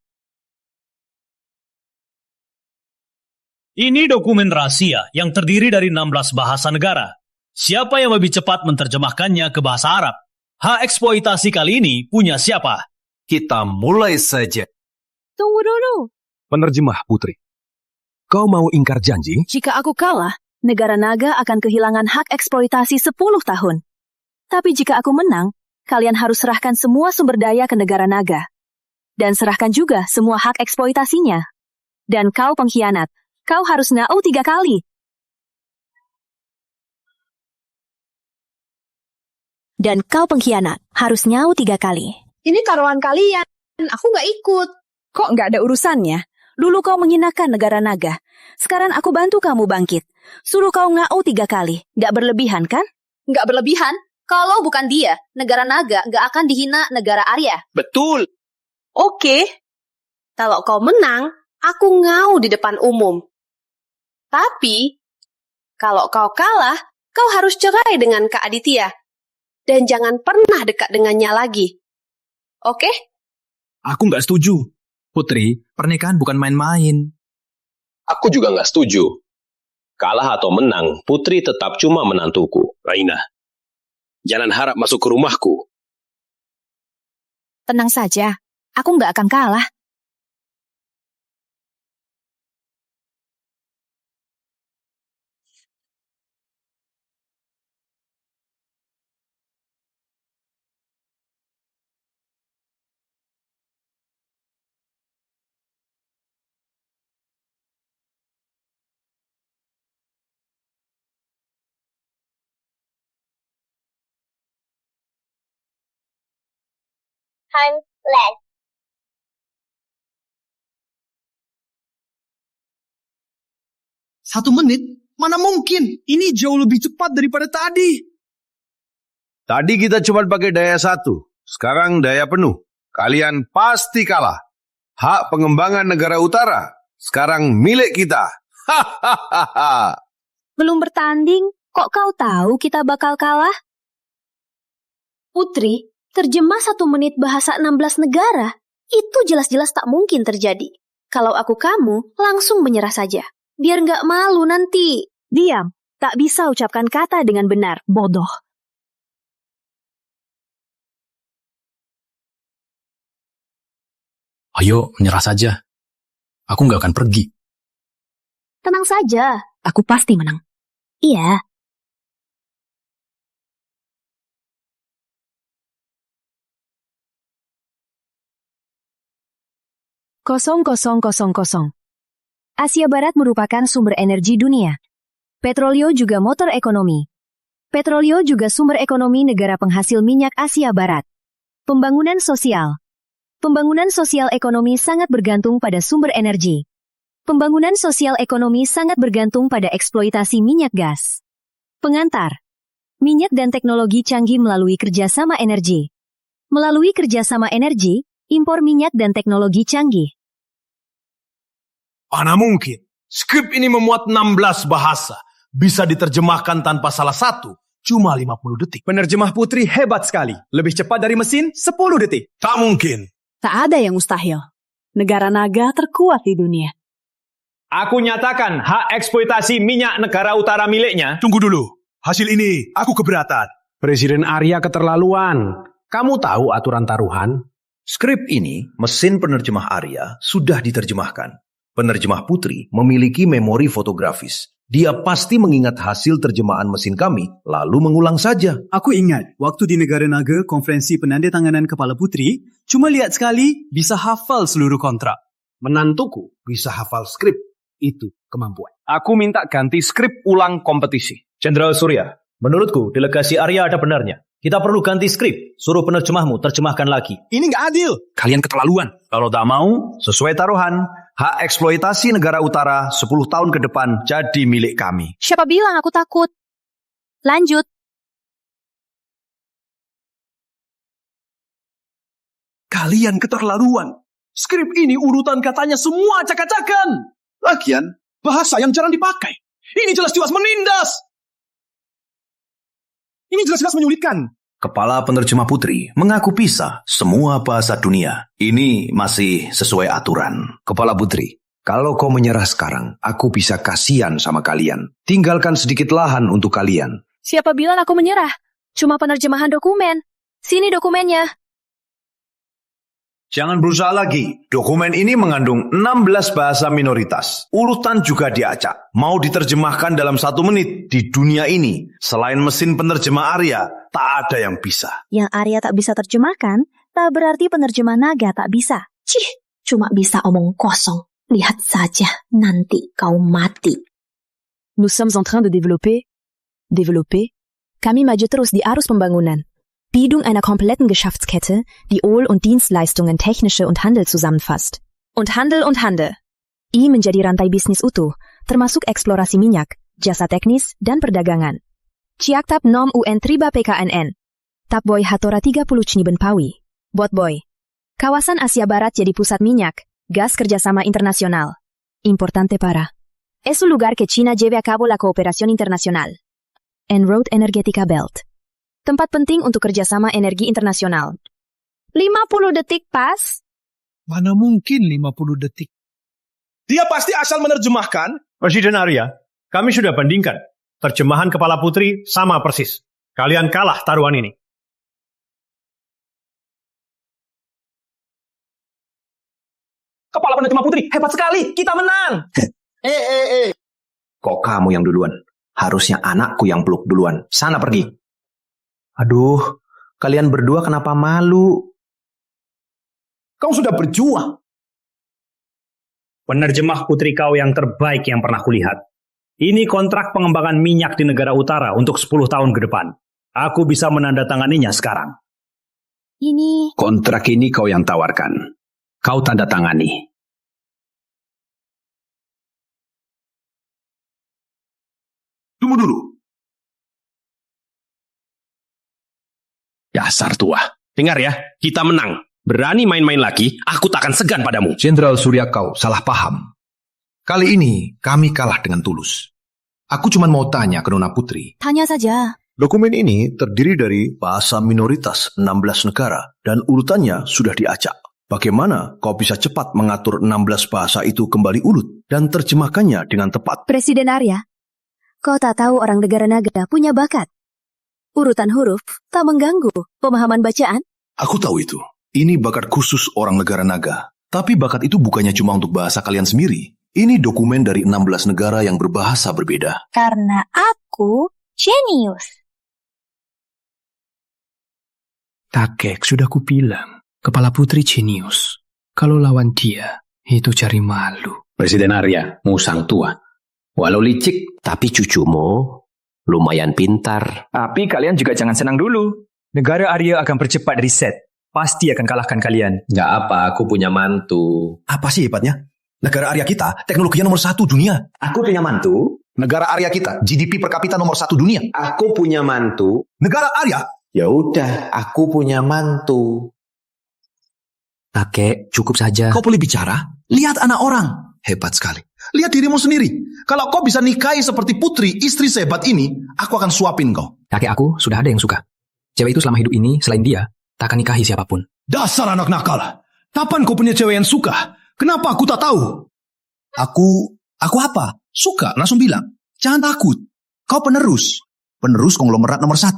Ini dokumen rahasia yang terdiri dari 16 bahasa negara. Siapa yang lebih cepat menerjemahkannya ke bahasa Arab? Hak eksploitasi kali ini punya siapa? Kita mulai saja. Tunggu dulu. Penerjemah putri, kau mau ingkar janji? Jika aku kalah, negara naga akan kehilangan hak eksploitasi 10 tahun. Tapi jika aku menang, kalian harus serahkan semua sumber daya ke negara naga. Dan serahkan juga semua hak eksploitasinya. Dan kau pengkhianat, kau harus ngau 3 kali. Dan kau pengkhianat, harus nyau 3 kali. Ini taruhan kalian. Aku nggak ikut. Kok nggak ada urusannya? Dulu kau menghinakan negara naga. Sekarang aku bantu kamu bangkit. Suruh kau ngau 3 kali. Nggak berlebihan kan? Nggak berlebihan? Kalau bukan dia, negara naga nggak akan dihina negara Arya. Betul. Oke. Kalau kau menang, aku ngau di depan umum. Tapi, kalau kau kalah, kau harus cerai dengan Kak Aditya. Dan jangan pernah dekat dengannya lagi. Oke? Aku nggak setuju. Putri, pernikahan bukan main-main. Aku juga nggak setuju. Kalah atau menang, Putri tetap cuma menantuku. Raina, jangan harap masuk ke rumahku. Tenang saja, aku nggak akan kalah. Time left. Satu menit? Mana mungkin? Ini jauh lebih cepat daripada tadi. Tadi kita cuma pakai daya 1, sekarang daya penuh. Kalian pasti kalah. Hak pengembangan negara utara sekarang milik kita. Hahaha. Belum bertanding, kok kau tahu kita bakal kalah? Putri, terjemah 1 menit bahasa 16 negara, itu jelas-jelas tak mungkin terjadi. Kalau aku kamu, langsung menyerah saja. Biar nggak malu nanti. Diam, tak bisa ucapkan kata dengan benar, bodoh. Ayo, menyerah saja. Aku nggak akan pergi. Tenang saja, aku pasti menang. Iya. Kosong. Asia Barat merupakan sumber energi dunia. Petrolio juga motor ekonomi. Petrolio juga sumber ekonomi negara penghasil minyak Asia Barat. Pembangunan sosial. Pembangunan sosial ekonomi sangat bergantung pada sumber energi. Pembangunan sosial ekonomi sangat bergantung pada eksploitasi minyak gas. Pengantar. Minyak dan teknologi canggih melalui kerjasama energi. Melalui kerjasama energi, impor minyak dan teknologi canggih. Mana mungkin? Skrip ini memuat 16 bahasa. Bisa diterjemahkan tanpa salah satu. Cuma 50 detik. Penerjemah putri hebat sekali. Lebih cepat dari mesin 10 detik. Tak mungkin. Tak ada yang mustahil. Negara naga terkuat di dunia. Aku nyatakan hak eksploitasi minyak negara utara miliknya. Tunggu dulu. Hasil ini aku keberatan. Presiden Arya keterlaluan. Kamu tahu aturan taruhan? Skrip ini, mesin penerjemah Arya, sudah diterjemahkan. Penerjemah putri memiliki memori fotografis. Dia pasti mengingat hasil terjemahan mesin kami, lalu mengulang saja. Aku ingat, waktu di Negara Naga, konferensi penandatanganan Kepala Putri, cuma lihat sekali, bisa hafal seluruh kontrak. Menantuku bisa hafal skrip. Itu kemampuan. Aku minta ganti skrip ulang kompetisi. Jenderal Surya, menurutku delegasi Arya ada benarnya. Kita perlu ganti skrip. Suruh penerjemahmu terjemahkan lagi. Ini nggak adil. Kalian keterlaluan. Kalau tak mau, sesuai taruhan, hak eksploitasi negara utara 10 tahun ke depan jadi milik kami. Siapa bilang aku takut? Lanjut. Kalian keterlaluan. Skrip ini urutan katanya semua acak-acakan. Lagian, bahasa yang jarang dipakai. Ini jelas-jelas menindas. Ini jelas-jelas menyulitkan. Kepala penerjemah Putri mengaku bisa semua bahasa dunia. Ini masih sesuai aturan. Kepala Putri, kalau kau menyerah sekarang, aku bisa kasihan sama kalian. Tinggalkan sedikit lahan untuk kalian. Siapa bilang aku menyerah? Cuma penerjemahan dokumen. Sini dokumennya. Jangan berusaha lagi. Dokumen ini mengandung 16 bahasa minoritas. Urutan juga diacak. Mau diterjemahkan dalam 1 menit di dunia ini. Selain mesin penerjemah Arya, tak ada yang bisa. Yang Arya tak bisa terjemahkan, tak berarti penerjemah naga tak bisa. Cih, cuma bisa omong kosong. Lihat saja, nanti kau mati. Nous sommes en train de développer. Kami maju terus di arus pembangunan. Bildung einer kompletten Geschäftskette, die Öl- und Dienstleistungen, technische und Handel zusammenfasst. Und Handel. I menjadi rantai bisnis utuh, termasuk eksplorasi minyak, jasa teknis, dan perdagangan. Ciaktab nom UN Triba PKNN. Tapboy Hatora 30 Cniben Pawi. Botboy. Kawasan Asia Barat jadi pusat minyak, gas kerjasama internasional. Importante para. Es un lugar que China lleve a cabo la cooperación internacional. En Road Energetica Belt. Tempat penting untuk kerjasama energi internasional. 50 detik pas. Mana mungkin 50 detik? Dia pasti asal menerjemahkan. Presiden Arya, kami sudah bandingkan. Terjemahan Kepala Putri sama persis. Kalian kalah taruhan ini. Kepala penerjemah Putri, hebat sekali. Kita menang. Kok kamu yang duluan? Harusnya anakku yang peluk duluan. Sana pergi. Aduh, kalian berdua kenapa malu? Kau sudah berjuang. Penerjemah putri kau yang terbaik yang pernah kulihat. Ini kontrak pengembangan minyak di negara utara untuk 10 tahun ke depan. Aku bisa menandatanganinya sekarang. Ini... Kontrak ini kau yang tawarkan. Kau tanda tangani. Tunggu dulu. Dasar tua. Dengar ya, kita menang. Berani main-main lagi, aku tak akan segan padamu. Jenderal Surya, kau salah paham. Kali ini kami kalah dengan tulus. Aku cuma mau tanya ke Nona Putri. Tanya saja. Dokumen ini terdiri dari bahasa minoritas 16 negara dan urutannya sudah diacak. Bagaimana kau bisa cepat mengatur 16 bahasa itu kembali urut dan terjemahkannya dengan tepat? Presiden Arya, kau tak tahu orang negara naga punya bakat. Urutan huruf tak mengganggu pemahaman bacaan. Aku tahu itu. Ini bakat khusus orang negara naga. Tapi bakat itu bukannya cuma untuk bahasa kalian sendiri. Ini dokumen dari 16 negara yang berbahasa berbeda. Karena aku jenius. Takek, sudah kubilang. Kepala Putri jenius. Kalau lawan dia, itu cari malu. Presiden Arya, musang tua. Walau licik, tapi cucumu lumayan pintar. Tapi kalian juga jangan senang dulu. Negara Arya akan percepat riset. Pasti akan kalahkan kalian. Nggak apa, aku punya mantu. Apa sih hebatnya? Negara Arya kita, teknologinya nomor 1 dunia. Aku punya mantu. Negara Arya kita, GDP per kapita nomor 1 dunia. Aku punya mantu. Negara Arya? Ya udah, aku punya mantu. Kakek, cukup saja. Kau boleh bicara? Lihat anak orang. Hebat sekali. Lihat dirimu sendiri. Kalau kau bisa nikahi seperti Putri, istri sehebat ini, aku akan suapin kau. Kakek aku sudah ada yang suka. Cewek itu selama hidup ini, selain dia, tak akan nikahi siapapun. Dasar anak nakal. Kapan kau punya cewek yang suka? Kenapa aku tak tahu? Aku apa? Suka, langsung bilang. Jangan takut. Kau penerus. Penerus konglomerat nomor 1.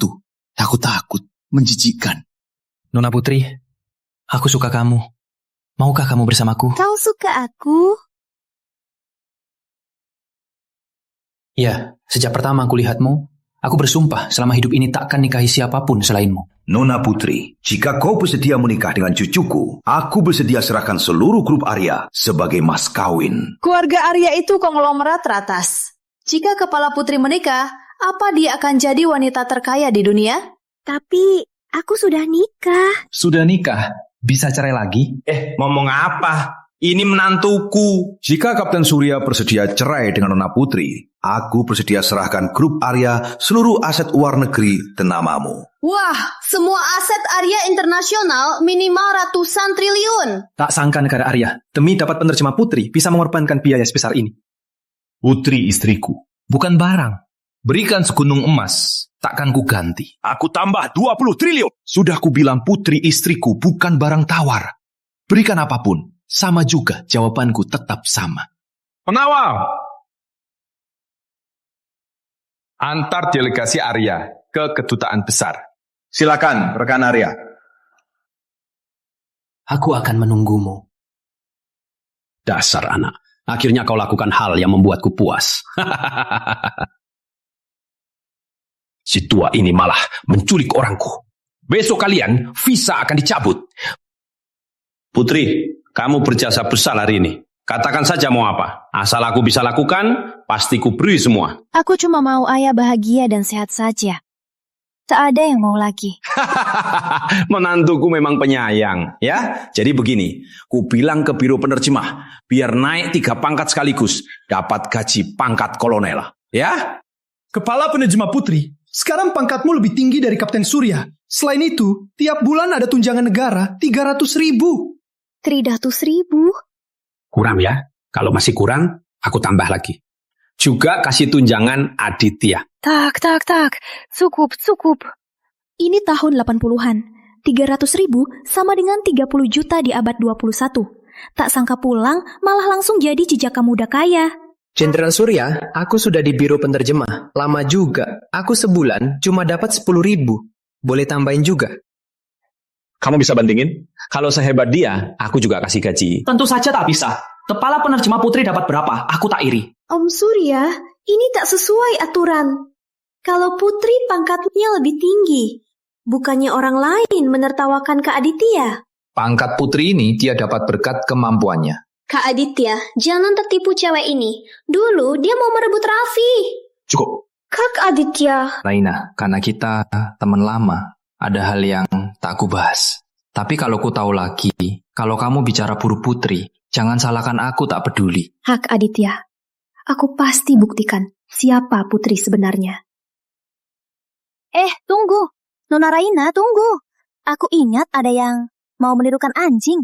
Takut, menjijikkan. Nona Putri, aku suka kamu. Maukah kamu bersamaku? Kau suka aku? Ya, sejak pertama aku lihatmu, aku bersumpah selama hidup ini takkan nikahi siapapun selainmu. Nona Putri, jika kau bersedia menikah dengan cucuku, aku bersedia serahkan seluruh grup Arya sebagai mas kawin. Keluarga Arya itu konglomerat teratas. Jika kepala putri menikah, apa dia akan jadi wanita terkaya di dunia? Tapi aku sudah nikah. Sudah nikah? Bisa cerai lagi? Ngomong apa? Ini menantuku. Jika Kapten Surya bersedia cerai dengan Nona Putri, aku bersedia serahkan grup Arya seluruh aset luar negeri dan namamu. Wah, semua aset Arya Internasional minimal ratusan triliun. Tak sangka negara Arya, demi dapat penerjemah putri, bisa mengorbankan biaya sebesar ini. Putri istriku. Bukan barang. Berikan segunung emas, takkan ku ganti. Aku tambah 20 triliun. Sudah ku bilang putri istriku bukan barang tawar. Berikan apapun, sama juga jawabanku tetap sama. Pengawal! Antar delegasi Arya ke kedutaan besar. Silakan, rekan Arya. Aku akan menunggumu. Dasar anak. Akhirnya kau lakukan hal yang membuatku puas. Si tua ini malah menculik orangku. Besok kalian visa akan dicabut. Putri, kamu berjasa besar hari ini. Katakan saja mau apa. Asal aku bisa lakukan, pasti ku beri semua. Aku cuma mau ayah bahagia dan sehat saja. Tak ada yang mau lagi. Menantuku memang penyayang, ya. Jadi begini, ku bilang ke biro penerjemah, biar naik 3 pangkat sekaligus, dapat gaji pangkat kolonel, ya. Kepala penerjemah putri, sekarang pangkatmu lebih tinggi dari Kapten Surya. Selain itu, tiap bulan ada tunjangan negara 300.000. 300.000? Kurang ya? Kalau masih kurang, aku tambah lagi. Juga kasih tunjangan Aditya. Tak. Cukup. Ini tahun 80-an. 300.000 sama dengan 30 juta di abad 21. Tak sangka pulang, malah langsung jadi jejaka muda kaya. Jenderal Surya, aku sudah di biro penerjemah. Lama juga. Aku sebulan cuma dapat 10.000. Boleh tambahin juga. Kamu bisa bandingin? Kalau sehebat dia, aku juga kasih gaji. Tentu saja tak bisa. Kepala penerjemah putri dapat berapa? Aku tak iri. Om Surya, ini tak sesuai aturan. Kalau putri pangkatnya lebih tinggi. Bukannya orang lain menertawakan Kak Aditya. Pangkat putri ini dia dapat berkat kemampuannya. Kak Aditya, jangan tertipu cewek ini. Dulu dia mau merebut Raffi. Cukup. Kak Aditya. Raina, karena kita teman lama, ada hal yang tak aku bahas. Tapi kalau ku tahu lagi, kalau kamu bicara buruk putri, jangan salahkan aku tak peduli. Kak Aditya, aku pasti buktikan siapa putri sebenarnya. Tunggu. Nona Raina, tunggu. Aku ingat ada yang mau menirukan anjing.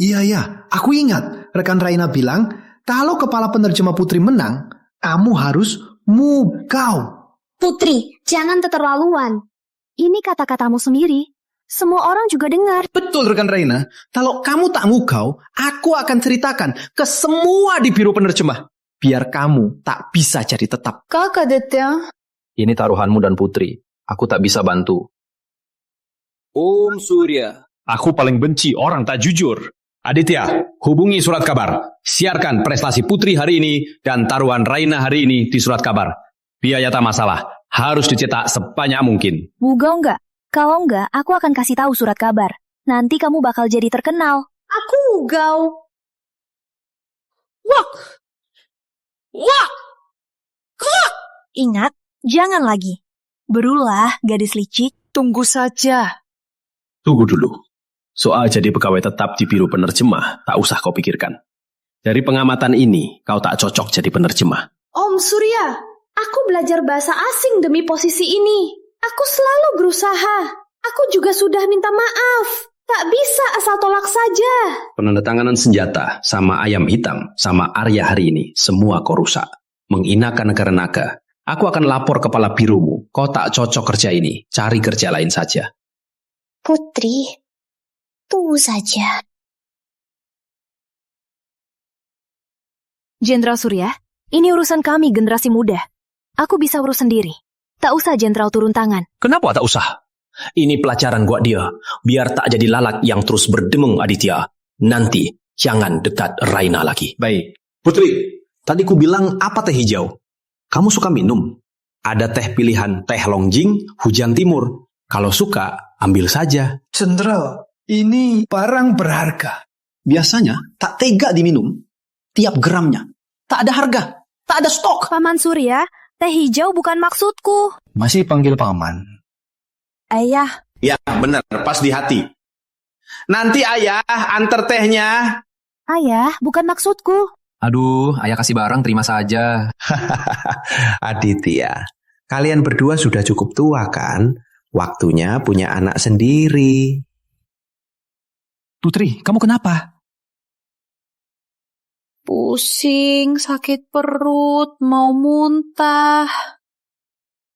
Iya, aku ingat. Rekan Raina bilang, kalau kepala penerjemah putri menang, kamu harus mukau. Putri, jangan keterlaluan. Ini kata-katamu sendiri. Semua orang juga dengar. Betul rekan Raina. Kalau kamu tak mukau, aku akan ceritakan ke semua di biro penerjemah. Biar kamu tak bisa jadi tetap. Kak Aditya. Ini taruhanmu dan putri. Aku tak bisa bantu. Om Surya. Aku paling benci orang tak jujur. Aditya, hubungi surat kabar. Siarkan prestasi putri hari ini dan taruhan Raina hari ini di surat kabar. Biaya tak masalah. Harus dicetak sebanyak mungkin. Wugau enggak? Kalau enggak, aku akan kasih tahu surat kabar. Nanti kamu bakal jadi terkenal. Aku wugau. Wah. Ingat, jangan lagi. Berulah, gadis licik. Tunggu saja. Tunggu dulu. Soal jadi pegawai tetap di biro penerjemah, tak usah kau pikirkan. Dari pengamatan ini, kau tak cocok jadi penerjemah. Om Surya, aku belajar bahasa asing demi posisi ini. Aku selalu berusaha. Aku juga sudah minta maaf. Tak bisa asal tolak saja. Penandatanganan senjata sama ayam hitam sama Arya hari ini, semua kau rusak. Menghinakan negara naga. Aku akan lapor kepala biromu. Kau tak cocok kerja ini. Cari kerja lain saja. Putri, tunggu saja. Jenderal Surya, ini urusan kami generasi muda. Aku bisa urus sendiri. Tak usah jenderal turun tangan. Kenapa tak usah? Ini pelajaran buat dia. Biar tak jadi lalat yang terus berdemeng Aditya. Nanti jangan dekat Raina lagi. Baik. Putri, Tadi ku bilang apa teh hijau? Kamu suka minum? Ada teh pilihan teh Longjing, Hujan Timur. Kalau suka, ambil saja. Jenderal, ini barang berharga. Biasanya tak tega diminum. Tiap gramnya. Tak ada harga. Tak ada stok. Paman Surya, teh hijau bukan maksudku. Masih panggil paman. Ayah. Ya, benar. Pas di hati. Nanti ayah antar tehnya. Ayah, bukan maksudku. Aduh, ayah kasih barang terima saja. Aditya, kalian berdua sudah cukup tua kan? Waktunya punya anak sendiri. Putri, kamu kenapa? Pusing, sakit perut, mau muntah.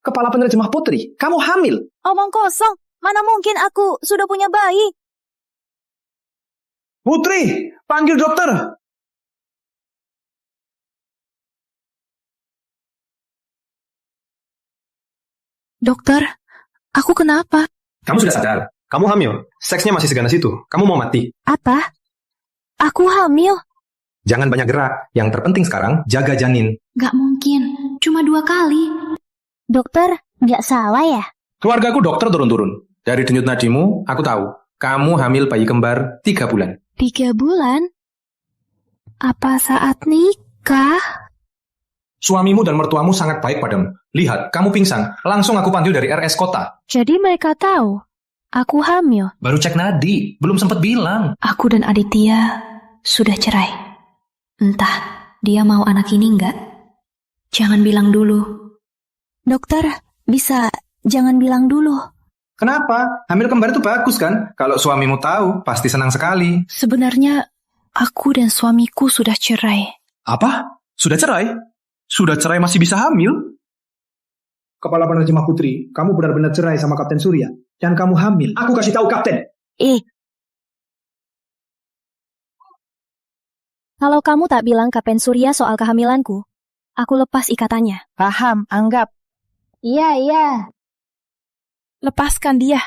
Kepala penerjemah Putri, kamu hamil. Omong kosong, mana mungkin aku sudah punya bayi? Putri, panggil dokter. Dokter, aku kenapa? Kamu sudah sadar? Kamu hamil. Seksnya masih seganas itu. Kamu mau mati. Apa? Aku hamil? Jangan banyak gerak. Yang terpenting sekarang, jaga janin. Gak mungkin. Cuma 2 kali. Dokter, gak salah ya? Keluargaku dokter turun-turun. Dari denyut nadimu, aku tahu. Kamu hamil bayi kembar 3 bulan. 3 bulan? Apa saat nikah? Suamimu dan mertuamu sangat baik padamu. Lihat, kamu pingsan. Langsung aku panggil dari RS kota. Jadi mereka tahu aku hamil. Baru cek nadi, belum sempat bilang. Aku dan Aditya sudah cerai. Entah dia mau anak ini enggak. Jangan bilang dulu. Dokter, bisa jangan bilang dulu. Kenapa? Hamil kembar itu bagus kan? Kalau suamimu tahu, pasti senang sekali. Sebenarnya aku dan suamiku sudah cerai. Apa? Sudah cerai? Sudah cerai masih bisa hamil? Kepala penerjemah Putri, kamu benar-benar cerai sama Kapten Surya. Dan kamu hamil. Aku kasih tahu Kapten. Kalau kamu tak bilang Kapten Surya soal kehamilanku, aku lepas ikatannya. Paham, anggap. Iya. Lepaskan dia.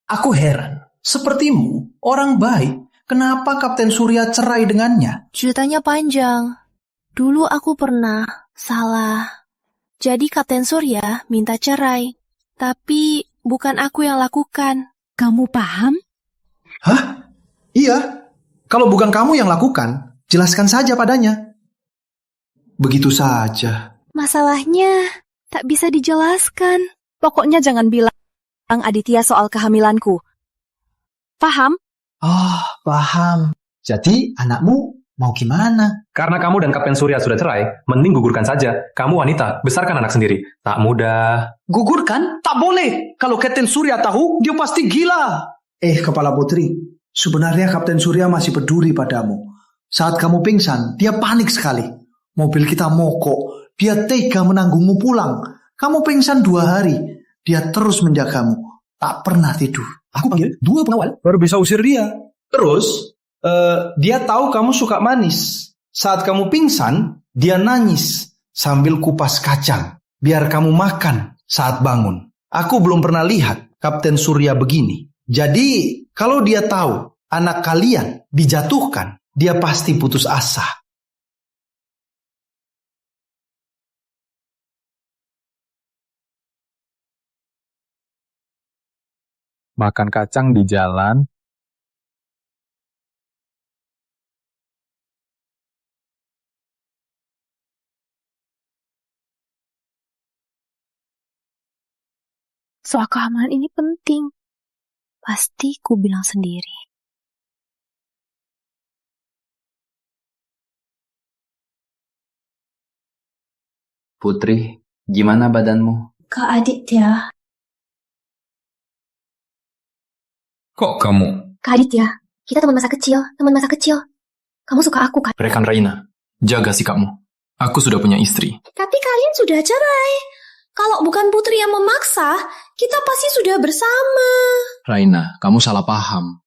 Aku heran. Sepertimu, orang baik. Kenapa Kapten Surya cerai dengannya? Ceritanya panjang. Dulu aku pernah salah. Jadi Kapten Surya minta cerai. Tapi bukan aku yang lakukan. Kamu paham? Hah? Iya. Kalau bukan kamu yang lakukan, jelaskan saja padanya. Begitu saja. Masalahnya tak bisa dijelaskan. Pokoknya jangan bilang Aditya soal kehamilanku. Paham? Oh, paham. Jadi anakmu mau gimana? Karena kamu dan Kapten Surya sudah cerai, mending gugurkan saja. Kamu wanita, besarkan anak sendiri. Tak mudah. Gugurkan? Tak boleh. Kalau Kapten Surya tahu, dia pasti gila. Kepala Putri, sebenarnya Kapten Surya masih peduli padamu. Saat kamu pingsan, dia panik sekali. Mobil kita mogok, dia tega menanggungmu pulang. Kamu pingsan 2 hari, dia terus menjagamu. Tak pernah tidur. Aku panggil 2 pengawal. Baru bisa usir dia. Terus, dia tahu kamu suka manis. Saat kamu pingsan, dia nangis sambil kupas kacang. Biar kamu makan saat bangun. Aku belum pernah lihat Kapten Surya begini. Jadi, kalau dia tahu anak kalian dijatuhkan, dia pasti putus asa. Makan kacang di jalan. Soal keamanan ini penting. Pasti ku bilang sendiri. Putri, gimana badanmu? Kak Aditya. Kok kamu? Kak Aditya, kita teman masa kecil. Kamu suka aku kan? Rekan Raina, jaga sikapmu. Aku sudah punya istri. Tapi kalian sudah cerai. Kalau bukan Putri yang memaksa, kita pasti sudah bersama. Raina, kamu salah paham.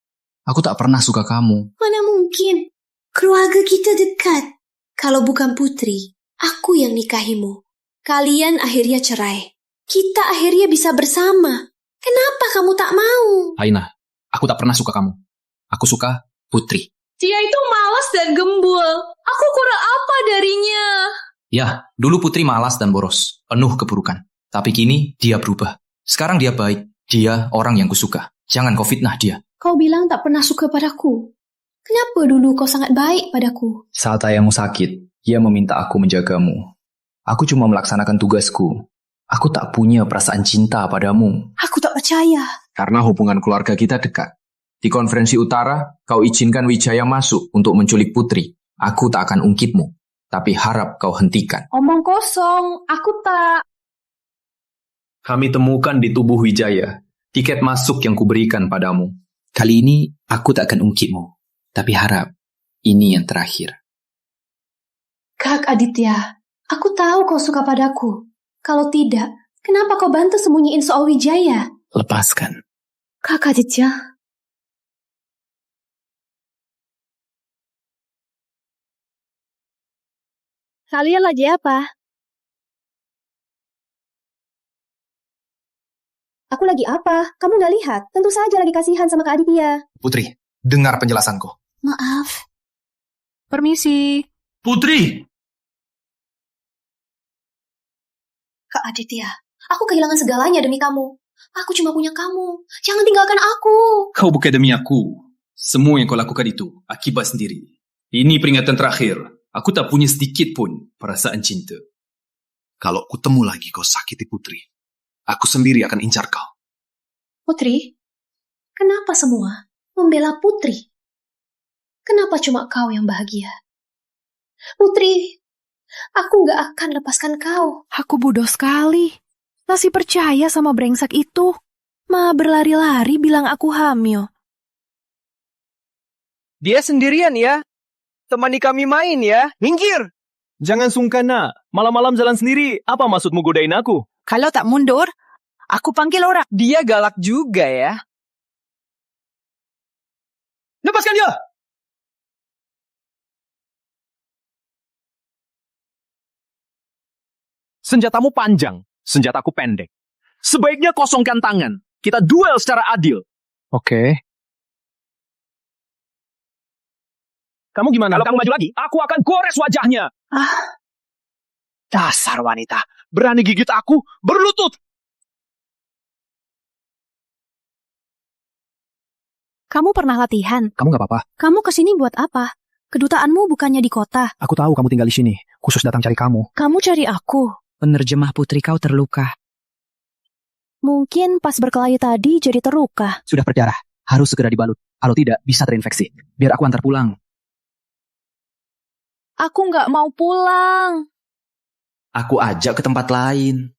Aku tak pernah suka kamu. Mana mungkin? Keluarga kita dekat. Kalau bukan Putri, aku yang nikahimu. Kalian akhirnya cerai. Kita akhirnya bisa bersama. Kenapa kamu tak mau? Raina, aku tak pernah suka kamu. Aku suka Putri. Dia itu malas dan gembul. Aku kurang apa darinya? Ya, dulu Putri malas dan boros, penuh keburukan. Tapi kini dia berubah. Sekarang dia baik. Dia orang yang kusuka. Jangan kau fitnah dia. Kau bilang tak pernah suka padaku. Kenapa dulu kau sangat baik padaku? Saat ayahmu sakit, ia meminta aku menjagamu. Aku cuma melaksanakan tugasku. Aku tak punya perasaan cinta padamu. Aku tak percaya. Karena hubungan keluarga kita dekat. Di konferensi utara, kau izinkan Wijaya masuk untuk menculik Putri. Aku tak akan ungkitmu, tapi harap kau hentikan. Omong kosong, aku tak... Kami temukan di tubuh Wijaya tiket masuk yang kuberikan padamu. Kali ini aku tak akan ungkitmu, tapi harap ini yang terakhir. Kak Aditya, aku tahu kau suka padaku. Kalau tidak, kenapa kau bantu sembunyiin soal Wijaya? Lepaskan. Kak Aditya... Kalian lagi apa? Aku lagi apa? Kamu gak lihat? Tentu saja lagi kasihan sama Kak Aditya. Putri, dengar penjelasanku. Maaf. Permisi. Putri! Kak Aditya, aku kehilangan segalanya demi kamu. Aku cuma punya kamu. Jangan tinggalkan aku. Kau bukan demi aku. Semua yang kau lakukan itu akibat sendiri. Ini peringatan terakhir. Aku tak punya sedikit pun perasaan cinta. Kalau kutemu lagi kau sakiti Putri, aku sendiri akan incar kau. Putri, kenapa semua membela Putri? Kenapa cuma kau yang bahagia? Putri, aku gak akan lepaskan kau. Aku bodoh sekali. Masih percaya sama brengsek itu. Malah berlari-lari bilang aku hamil. Dia sendirian ya. Temani kami main ya. Minggir. Jangan sungkan nak. Malam-malam jalan sendiri. Apa maksudmu godain aku? Kalau tak mundur, aku panggil orang. Dia galak juga ya. Lepaskan dia. Senjatamu panjang, senjataku pendek. Sebaiknya kosongkan tangan. Kita duel secara adil. Oke. Kamu gimana? Kalau kamu maju lagi, aku akan gores wajahnya. Dasar wanita. Berani gigit aku, berlutut. Kamu pernah latihan? Kamu gak apa-apa. Kamu kesini buat apa? Kedutaanmu bukannya di kota. Aku tahu kamu tinggal di sini. Khusus datang cari kamu. Kamu cari aku. Penerjemah putri kau terluka. Mungkin pas berkelahi tadi jadi terluka. Sudah berdarah. Harus segera dibalut. Kalau tidak, bisa terinfeksi. Biar aku antar pulang. Aku nggak mau pulang. Aku ajak ke tempat lain.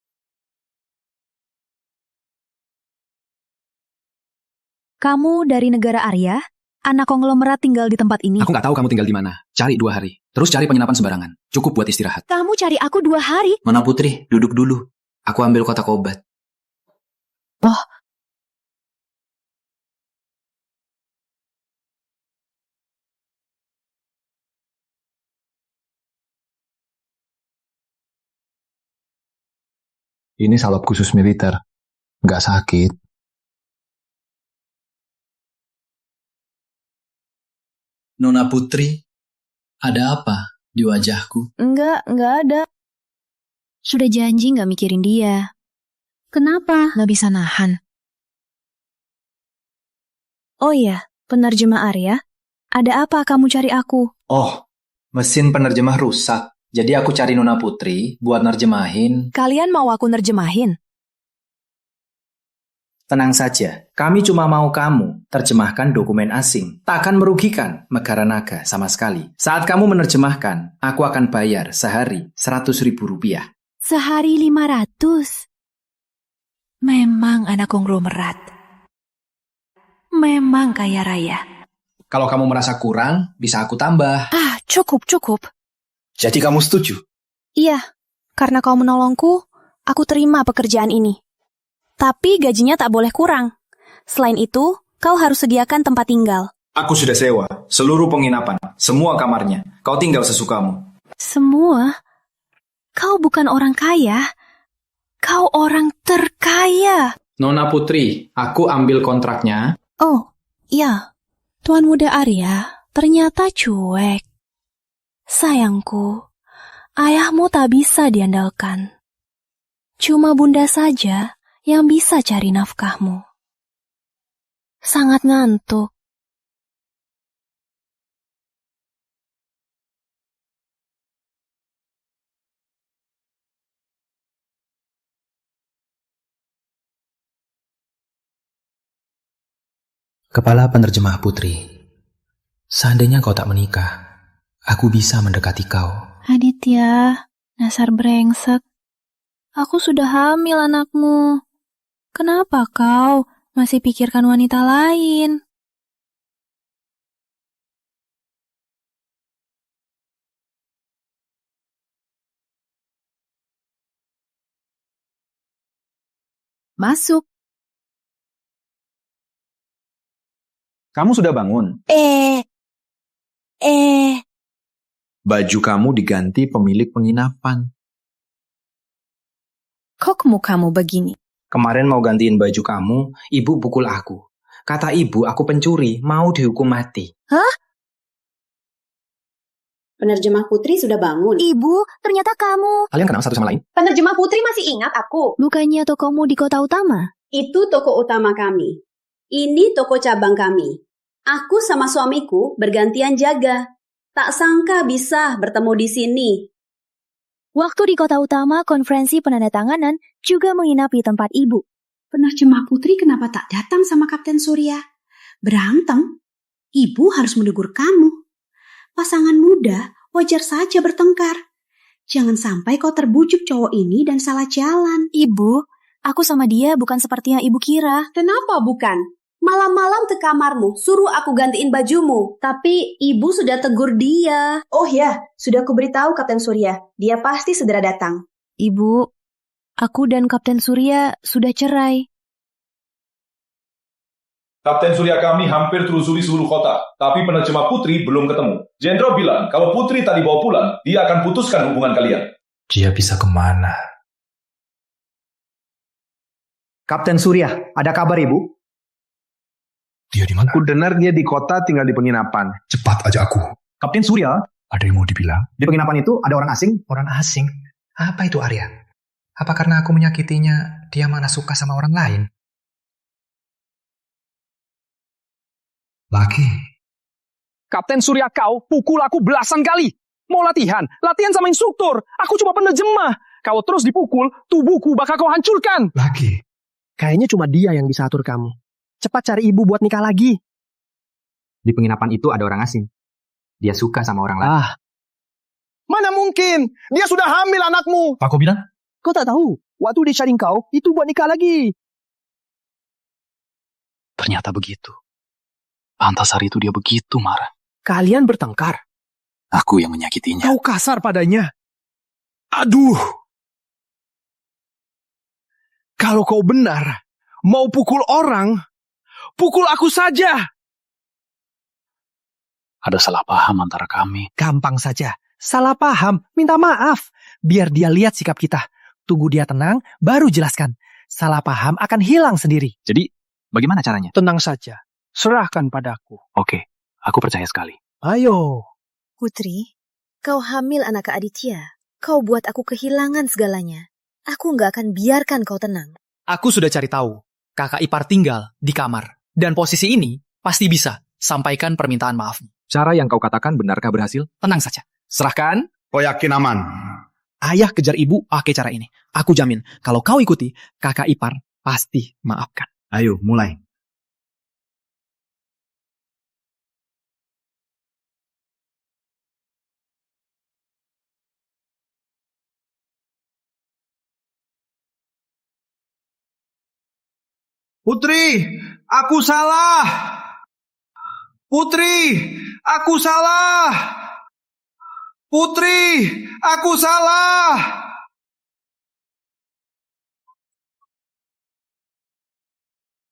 Kamu dari negara Arya? Anak konglomerat tinggal di tempat ini. Aku nggak tahu kamu tinggal di mana. Cari 2 hari. Terus cari penginapan sembarangan. Cukup buat istirahat. Kamu cari aku 2 hari? Nona Putri, duduk dulu. Aku ambil kotak obat. Oh. Ini salep khusus militer. Nggak sakit. Nona Putri, ada apa di wajahku? Enggak ada. Sudah janji nggak mikirin dia. Kenapa? Nggak bisa nahan. Oh iya, penerjemah Arya. Ada apa kamu cari aku? Oh, mesin penerjemah rusak. Jadi aku cari Nona Putri buat nerjemahin. Kalian mau aku nerjemahin? Tenang saja, kami cuma mau kamu terjemahkan dokumen asing. Takkan merugikan negara naga sama sekali. Saat kamu menerjemahkan, aku akan bayar sehari 100.000 rupiah. Sehari 500? Memang anak konglomerat. Memang kaya raya. Kalau kamu merasa kurang, bisa aku tambah. Cukup. Jadi kamu setuju? Iya, karena kau menolongku, aku terima pekerjaan ini. Tapi gajinya tak boleh kurang. Selain itu, kau harus sediakan tempat tinggal. Aku sudah sewa seluruh penginapan, semua kamarnya. Kau tinggal sesukamu. Semua? Kau bukan orang kaya. Kau orang terkaya. Nona Putri, aku ambil kontraknya. Oh, iya. Tuan Muda Arya ternyata cuek. Sayangku, ayahmu tak bisa diandalkan. Cuma bunda saja yang bisa cari nafkahmu. Sangat ngantuk. Kepala penerjemah Putri, seandainya kau tak menikah, aku bisa mendekati kau. Aditya, dasar brengsek. Aku sudah hamil anakmu. Kenapa kau masih pikirkan wanita lain? Masuk. Kamu sudah bangun? Baju kamu diganti pemilik penginapan. Kok mukamu begini? Kemarin mau gantiin baju kamu, ibu pukul aku. Kata ibu, aku pencuri, mau dihukum mati. Hah? Penerjemah Putri sudah bangun. Ibu, ternyata kamu. Kalian kenal satu sama lain? Penerjemah Putri masih ingat aku. Bukannya tokomu di kota utama? Itu toko utama kami. Ini toko cabang kami. Aku sama suamiku bergantian jaga. Tak sangka bisa bertemu di sini. Waktu di kota utama, konferensi penandatanganan juga menginapi tempat ibu. Penerjemah Putri kenapa tak datang sama Kapten Surya? Berantem? Ibu harus menegur kamu. Pasangan muda wajar saja bertengkar. Jangan sampai kau terbujuk cowok ini dan salah jalan. Ibu, aku sama dia bukan seperti yang ibu kira. Kenapa bukan? Malam-malam ke kamarmu, suruh aku gantiin bajumu. Tapi ibu sudah tegur dia. Oh ya, sudah aku beritahu Kapten Surya. Dia pasti segera datang. Ibu, aku dan Kapten Surya sudah cerai. Kapten Surya kami hampir telusuri seluruh kota, tapi penerjemah Putri belum ketemu. Jenderal bilang kalau Putri tadi bawa pulang, dia akan putuskan hubungan kalian. Dia bisa kemana? Kapten Surya, ada kabar ibu? Dia di mana? Aku dengar dia di kota tinggal di penginapan. Cepat aja aku. Kapten Surya, ada yang mau dibilang? di penginapan itu ada orang asing? Orang asing? Apa itu Arya? Apa karena aku menyakitinya, dia mana suka sama orang lain? Laki. Kapten Surya kau pukul aku belasan kali. Mau latihan sama instruktur. Aku cuma penerjemah. Kau terus dipukul, tubuhku bakal kau hancurkan. Laki. Kayaknya cuma dia yang bisa atur kamu. Cepat cari ibu buat nikah lagi. Di penginapan itu ada orang asing. Dia suka sama orang lain. Mana mungkin? Dia sudah hamil anakmu. Apa kau bilang? Kau tak tahu, waktu dia cari kau, itu buat nikah lagi. Ternyata begitu. Pantas hari itu dia begitu marah. Kalian bertengkar. Aku yang menyakitinya. Kau kasar padanya. Aduh. Kalau kau benar, mau pukul orang, pukul aku saja. Ada salah paham antara kami. Gampang saja. Salah paham, minta maaf. Biar dia lihat sikap kita. Tunggu dia tenang, baru jelaskan. Salah paham akan hilang sendiri. Jadi, bagaimana caranya? Tenang saja. Serahkan padaku. Oke, aku percaya sekali. Ayo. Putri, kau hamil anak Aditya. Kau buat aku kehilangan segalanya. Aku nggak akan biarkan kau tenang. Aku sudah cari tahu. Kakak ipar tinggal di kamar. Dan posisi ini pasti bisa. Sampaikan permintaan maafmu. Cara yang kau katakan benarkah berhasil? Tenang saja. Serahkan. Kau yakin aman? Ayah kejar ibu pakai cara ini. Aku jamin, kalau kau ikuti, kakak ipar pasti maafkan. Ayo, mulai. Putri, aku salah. Putri, aku salah. Putri, aku salah.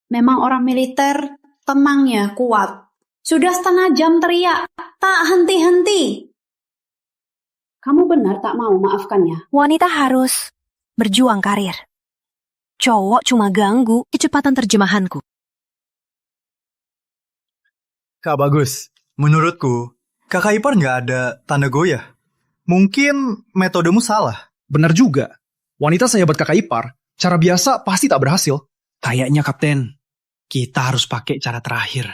Memang orang militer tenangnya kuat. Sudah setengah jam teriak, tak henti-henti. Kamu benar tak mau maafkannya? Wanita harus berjuang karir. Cowok cuma ganggu kecepatan terjemahanku. Kak Bagus, menurutku Kakak ipar nggak ada tanda goyah. Mungkin metodemu salah. Benar juga. Wanita sahabat kakak ipar, cara biasa pasti tak berhasil. Kayaknya, Kapten, kita harus pakai cara terakhir.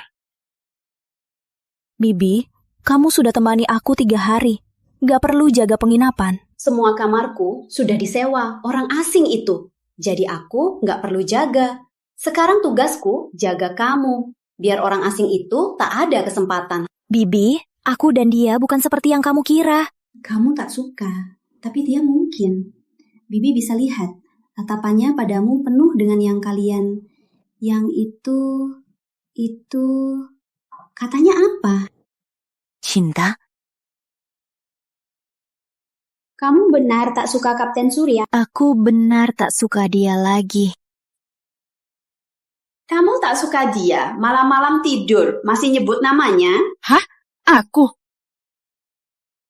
Bibi, kamu sudah temani aku 3 hari. Gak perlu jaga penginapan. Semua kamarku sudah disewa orang asing itu. Jadi aku nggak perlu jaga. Sekarang tugasku jaga kamu. Biar orang asing itu tak ada kesempatan. Bibi, aku dan dia bukan seperti yang kamu kira. Kamu tak suka, tapi dia mungkin. Bibi bisa lihat, tatapannya padamu penuh dengan yang kalian. Yang itu... Katanya apa? Cinta? Kamu benar tak suka Kapten Surya? Aku benar tak suka dia lagi. Kamu tak suka dia, malam-malam tidur, masih nyebut namanya? Hah? Aku?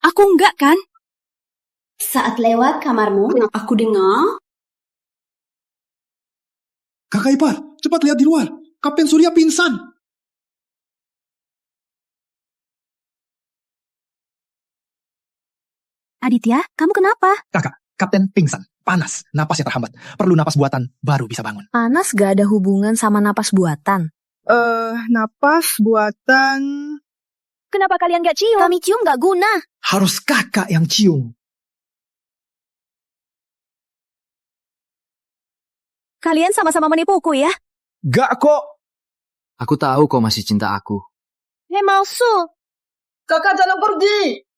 Aku enggak kan? Saat lewat kamarmu, aku dengar. Kakak ipar, cepat lihat di luar. Kapten Surya pingsan. Aditya, kamu kenapa? Kakak, Kapten pingsan. Panas, napasnya terhambat. Perlu napas buatan, baru bisa bangun. Panas gak ada hubungan sama napas buatan. Napas buatan... Kenapa kalian gak cium? Kami cium gak guna. Harus kakak yang cium. Kalian sama-sama menipuku ya? Gak kok. Aku tahu kau masih cinta aku. Malsu. Kakak jangan pergi.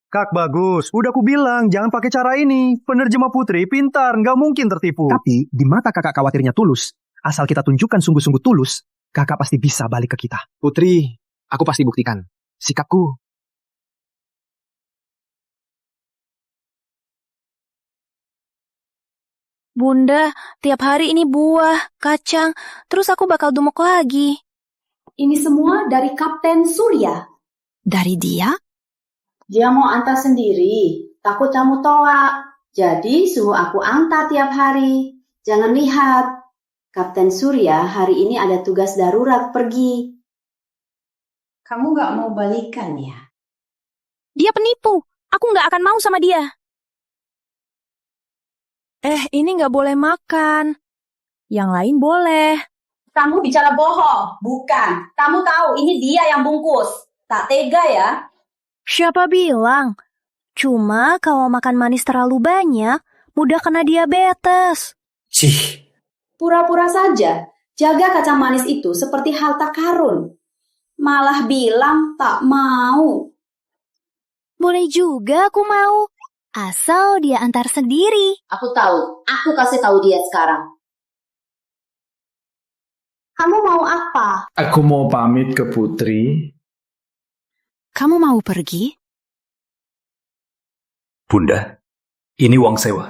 Kak Bagus, udah aku bilang jangan pakai cara ini. Penerjemah Putri pintar, nggak mungkin tertipu. Tapi di mata kakak khawatirnya tulus. Asal kita tunjukkan sungguh-sungguh tulus, kakak pasti bisa balik ke kita. Putri, aku pasti buktikan. Sikapku. Bunda, tiap hari ini buah, kacang, terus aku bakal gemuk lagi. Ini semua dari Kapten Surya. Dari dia? Dia mau antar sendiri, takut kamu toak. Jadi suruh aku antar tiap hari. Jangan lihat. Kapten Surya hari ini ada tugas darurat pergi. Kamu gak mau balikan ya? Dia penipu. Aku gak akan mau sama dia. Ini gak boleh makan. Yang lain boleh. Kamu bicara bohong, bukan. Kamu tahu ini dia yang bungkus. Tak tega ya? Siapa bilang? Cuma kalau makan manis terlalu banyak, mudah kena diabetes. Cih. Pura-pura saja. Jaga kacang manis itu seperti harta karun. Malah bilang tak mau. Boleh juga aku mau. Asal dia antar sendiri. Aku tahu. Aku kasih tahu dia sekarang. Kamu mau apa? Aku mau pamit ke Putri. Kamu mau pergi? Bunda, ini uang sewa.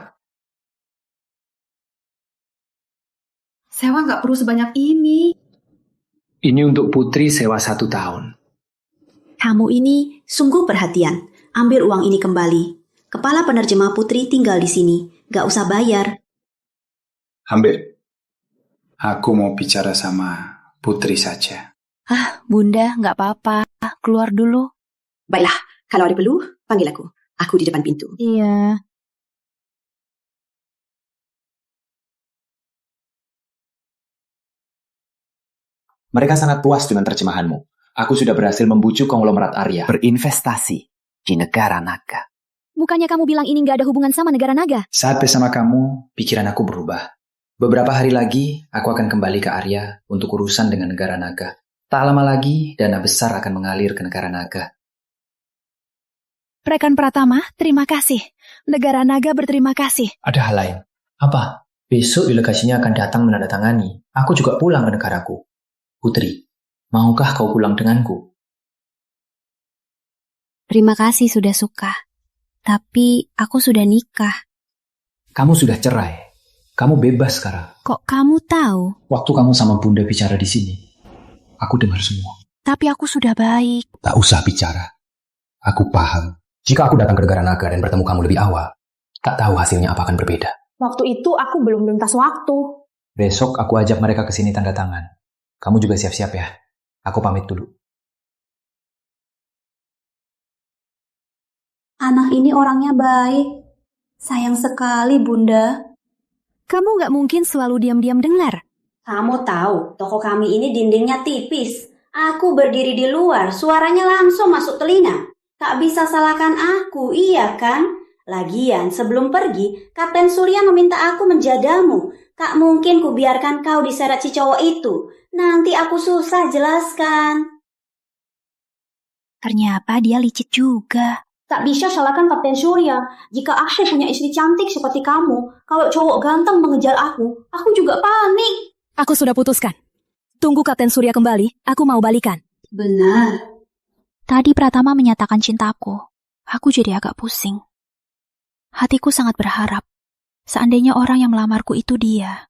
Sewa gak perlu sebanyak ini. Ini untuk Putri sewa 1 tahun. Kamu ini sungguh perhatian. Ambil uang ini kembali. Kepala penerjemah Putri tinggal di sini. Gak usah bayar. Ambil. Aku mau bicara sama Putri saja. Bunda, gak apa-apa. Keluar dulu. Baiklah, kalau ada perlu, panggil aku. Aku di depan pintu. Iya. Mereka sangat puas dengan terjemahanmu. Aku sudah berhasil membujuk konglomerat Arya berinvestasi di negara naga. Bukannya kamu bilang ini gak ada hubungan sama negara naga? Saat bersama kamu, pikiran aku berubah. Beberapa hari lagi, aku akan kembali ke Arya untuk urusan dengan negara naga. Tak lama lagi, dana besar akan mengalir ke negara naga. Rekan Pratama, terima kasih. Negara naga berterima kasih. Ada hal lain. Apa? Besok delegasinya akan datang menandatangani. Aku juga pulang ke negaraku. Putri, maukah kau pulang denganku? Terima kasih sudah suka. Tapi aku sudah nikah. Kamu sudah cerai. Kamu bebas sekarang. Kok kamu tahu? Waktu kamu sama Bunda bicara di sini, aku dengar semua. Tapi aku sudah baik. Tak usah bicara. Aku paham. Jika aku datang ke negara naga dan bertemu kamu lebih awal, tak tahu hasilnya apa akan berbeda. Waktu itu aku belum luntas waktu. Besok aku ajak mereka ke sini tanda tangan. Kamu juga siap-siap ya. Aku pamit dulu. Anak ini orangnya baik. Sayang sekali, Bunda. Kamu nggak mungkin selalu diam-diam dengar. Kamu tahu, toko kami ini dindingnya tipis. Aku berdiri di luar, suaranya langsung masuk telinga. Tak bisa salahkan aku, iya kan? Lagian, sebelum pergi, Kapten Surya meminta aku menjagamu. Tak mungkin kubiarkan kau diseret si cowok itu. Nanti aku susah jelaskan. Ternyata dia licik juga. Tak bisa salahkan Kapten Surya. Jika aku punya istri cantik seperti kamu, kalau cowok ganteng mengejar aku juga panik. Aku sudah putuskan. Tunggu Kapten Surya kembali, aku mau balikan. Benar. Tadi Pratama menyatakan cintaku. Aku jadi agak pusing. Hatiku sangat berharap. Seandainya orang yang melamarku itu dia.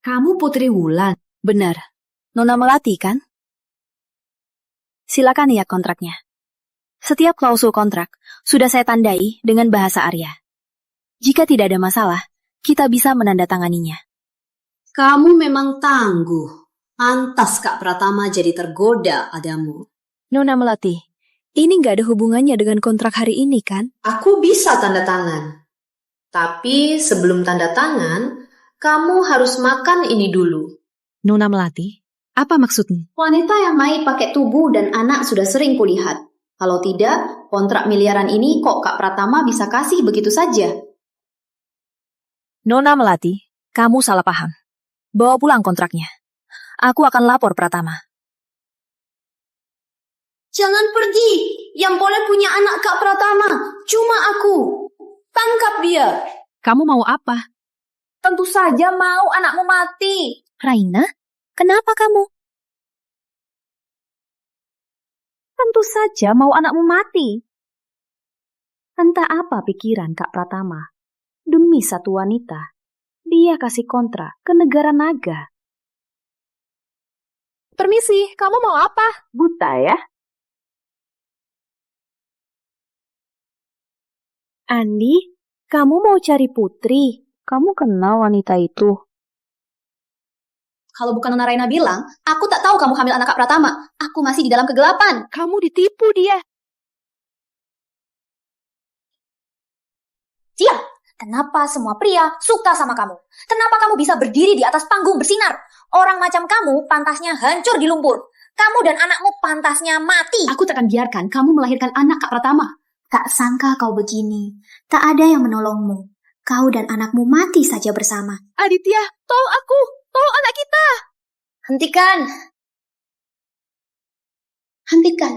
Kamu Putri Wulan? Benar. Nona Melati kan? Silakan lihat kontraknya. Setiap klausul kontrak sudah saya tandai dengan bahasa Arya. Jika tidak ada masalah, kita bisa menandatanganinya. Kamu memang tangguh. Pantas Kak Pratama jadi tergoda padamu. Nona Melati, ini nggak ada hubungannya dengan kontrak hari ini kan? Aku bisa tanda tangan. Tapi sebelum tanda tangan, kamu harus makan ini dulu. Nona Melati, apa maksudnya? Wanita yang baik pakai tubuh dan anak sudah sering kulihat. Kalau tidak, kontrak miliaran ini kok Kak Pratama bisa kasih begitu saja? Nona Melati, kamu salah paham. Bawa pulang kontraknya. Aku akan lapor Pratama. Jangan pergi. Yang boleh punya anak Kak Pratama cuma aku. Tangkap dia. Kamu mau apa? Tentu saja mau anakmu mati. Raina, kenapa kamu? Tentu saja mau anakmu mati. Entah apa pikiran Kak Pratama. Demi satu wanita, dia kasih kontrak ke negara naga. Permisi, kamu mau apa? Buta ya? Andi, kamu mau cari Putri. Kamu kenal wanita itu? Kalau bukan Nona Raina bilang, aku tak tahu kamu hamil anak Kak Pratama. Aku masih di dalam kegelapan. Kamu ditipu dia. Diam! Kenapa semua pria suka sama kamu? Kenapa kamu bisa berdiri di atas panggung bersinar? Orang macam kamu pantasnya hancur di lumpur. Kamu dan anakmu pantasnya mati. Aku takkan biarkan kamu melahirkan anak Kak Pratama. Tak sangka kau begini. Tak ada yang menolongmu. Kau dan anakmu mati saja bersama. Aditya, tolong aku. Tolong anak kita. Hentikan. Hentikan.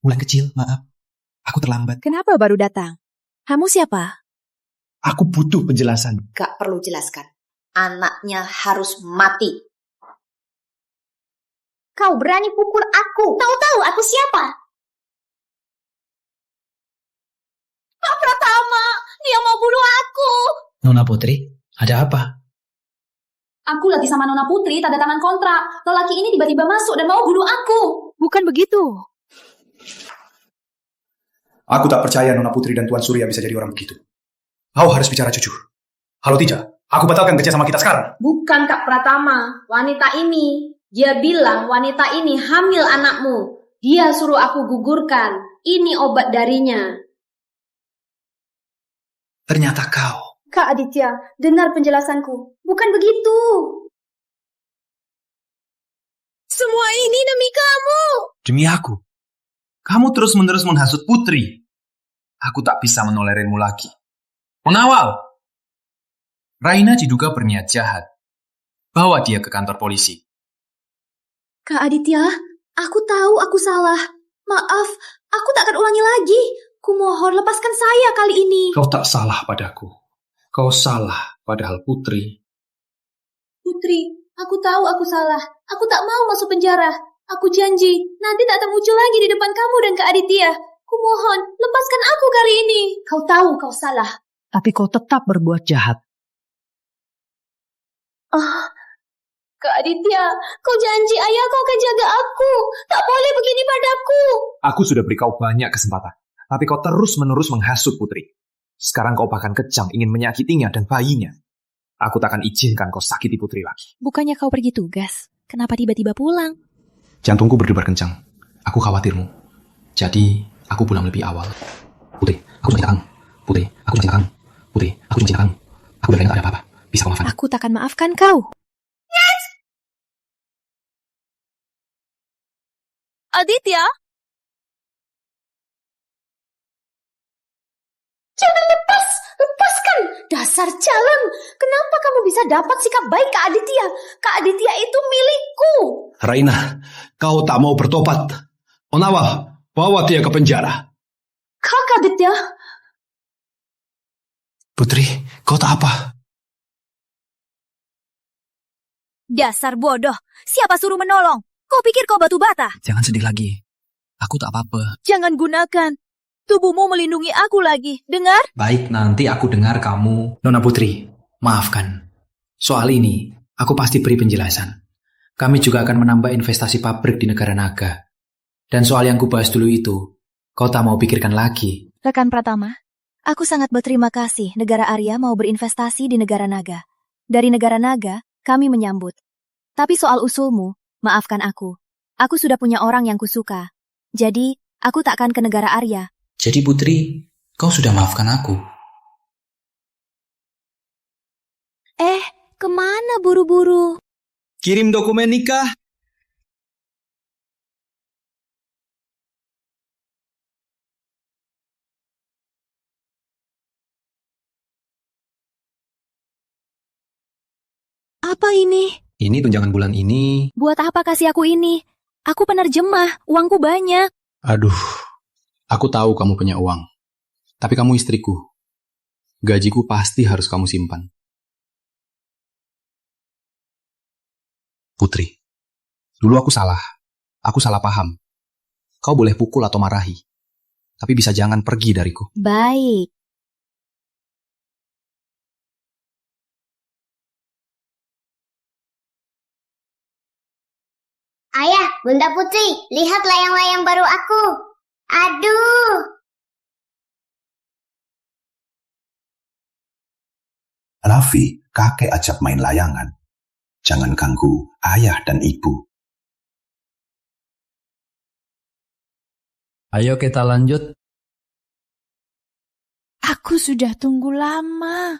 Wulan kecil, maaf. Aku terlambat. Kenapa baru datang? Kamu siapa? Aku butuh penjelasan. Gak perlu jelaskan. Anaknya harus mati. Kau berani pukul aku. Tahu-tahu aku siapa? Kak Pratama, dia mau bunuh aku. Nona Putri, ada apa? Aku lagi sama Nona Putri, tanda tangan kontrak. Lelaki ini tiba-tiba masuk dan mau bunuh aku. Bukan begitu. Aku tak percaya Nona Putri dan Tuan Surya bisa jadi orang begitu. Kau harus bicara jujur. Kalau tidak, aku batalkan kerja sama kita sekarang. Bukan Kak Pratama, wanita ini. Dia bilang wanita ini hamil anakmu. Dia suruh aku gugurkan. Ini obat darinya. Ternyata kau. Kak Aditya, dengar penjelasanku. Bukan begitu. Semua ini demi kamu. Demi aku. Kamu terus-menerus menghasut Putri. Aku tak bisa menolerirmu lagi. Pengawal! Raina diduga berniat jahat. Bawa dia ke kantor polisi. Kak Aditya, aku tahu aku salah. Maaf, aku tak akan ulangi lagi. Kumohon lepaskan saya kali ini. Kau tak salah padaku. Kau salah padahal Putri. Putri, aku tahu aku salah. Aku tak mau masuk penjara. Aku janji, nanti tak termuncul lagi di depan kamu dan Kak Aditya. Kumohon, lepaskan aku kali ini. Kau tahu kau salah. Tapi kau tetap berbuat jahat. Kak Aditya, kau janji ayah kau akan jaga aku. Tak boleh begini padaku. Aku sudah beri kau banyak kesempatan. Tapi kau terus-menerus menghasut Putri. Sekarang kau bahkan kejam ingin menyakitinya dan bayinya. Aku tak akan izinkan kau sakiti Putri lagi. Bukannya kau pergi tugas? kenapa tiba-tiba pulang? Jantungku berdebar kencang. Aku khawatirmu. Jadi, aku pulang lebih awal. Putri, aku cuma cinta kamu. Putri, aku cuma cinta kamu. Putri, aku cuma cinta kamu. Aku benar gak ada apa-apa. Bisa kau maafkan? Aku takkan maafkan kau. Aditya? Jangan lepaskan. Dasar jalan. Kenapa kamu bisa dapat sikap baik Kak Aditya? Kak Aditya itu milikku. Raina, kau tak mau bertobat. Onawa, bawa dia ke penjara. Kak Aditya. Putri, kau tak apa? Dasar bodoh. Siapa suruh menolong? Kau pikir kau batu bata? Jangan sedih lagi. Aku tak apa-apa. Jangan gunakan. Tubuhmu melindungi aku lagi. Dengar? Baik, nanti aku dengar kamu. Nona Putri, maafkan. Soal ini, aku pasti beri penjelasan. Kami juga akan menambah investasi pabrik di negara naga. Dan soal yang kubahas dulu itu, kau tak mau pikirkan lagi. Rekan Pratama, aku sangat berterima kasih negara Arya mau berinvestasi di negara naga. Dari negara naga, kami menyambut. Tapi soal usulmu, maafkan aku. Aku sudah punya orang yang kusuka. Jadi, aku tak akan ke negara Arya. Jadi Putri, kau sudah maafkan aku? Kemana buru-buru? Kirim dokumen nikah. Apa ini? Ini tunjangan bulan ini. Buat apa kasih aku ini? Aku penerjemah, uangku banyak. Aduh, aku tahu kamu punya uang. Tapi kamu istriku. Gajiku pasti harus kamu simpan. Putri, dulu aku salah. Aku salah paham. Kau boleh pukul atau marahi. Tapi bisa jangan pergi dariku. Baik. Ayah, Bunda Putri, lihat layang-layang baru aku. Aduh. Raffi, kakek ajak main layangan. Jangan ganggu ayah dan ibu. Ayo kita lanjut. Aku sudah tunggu lama.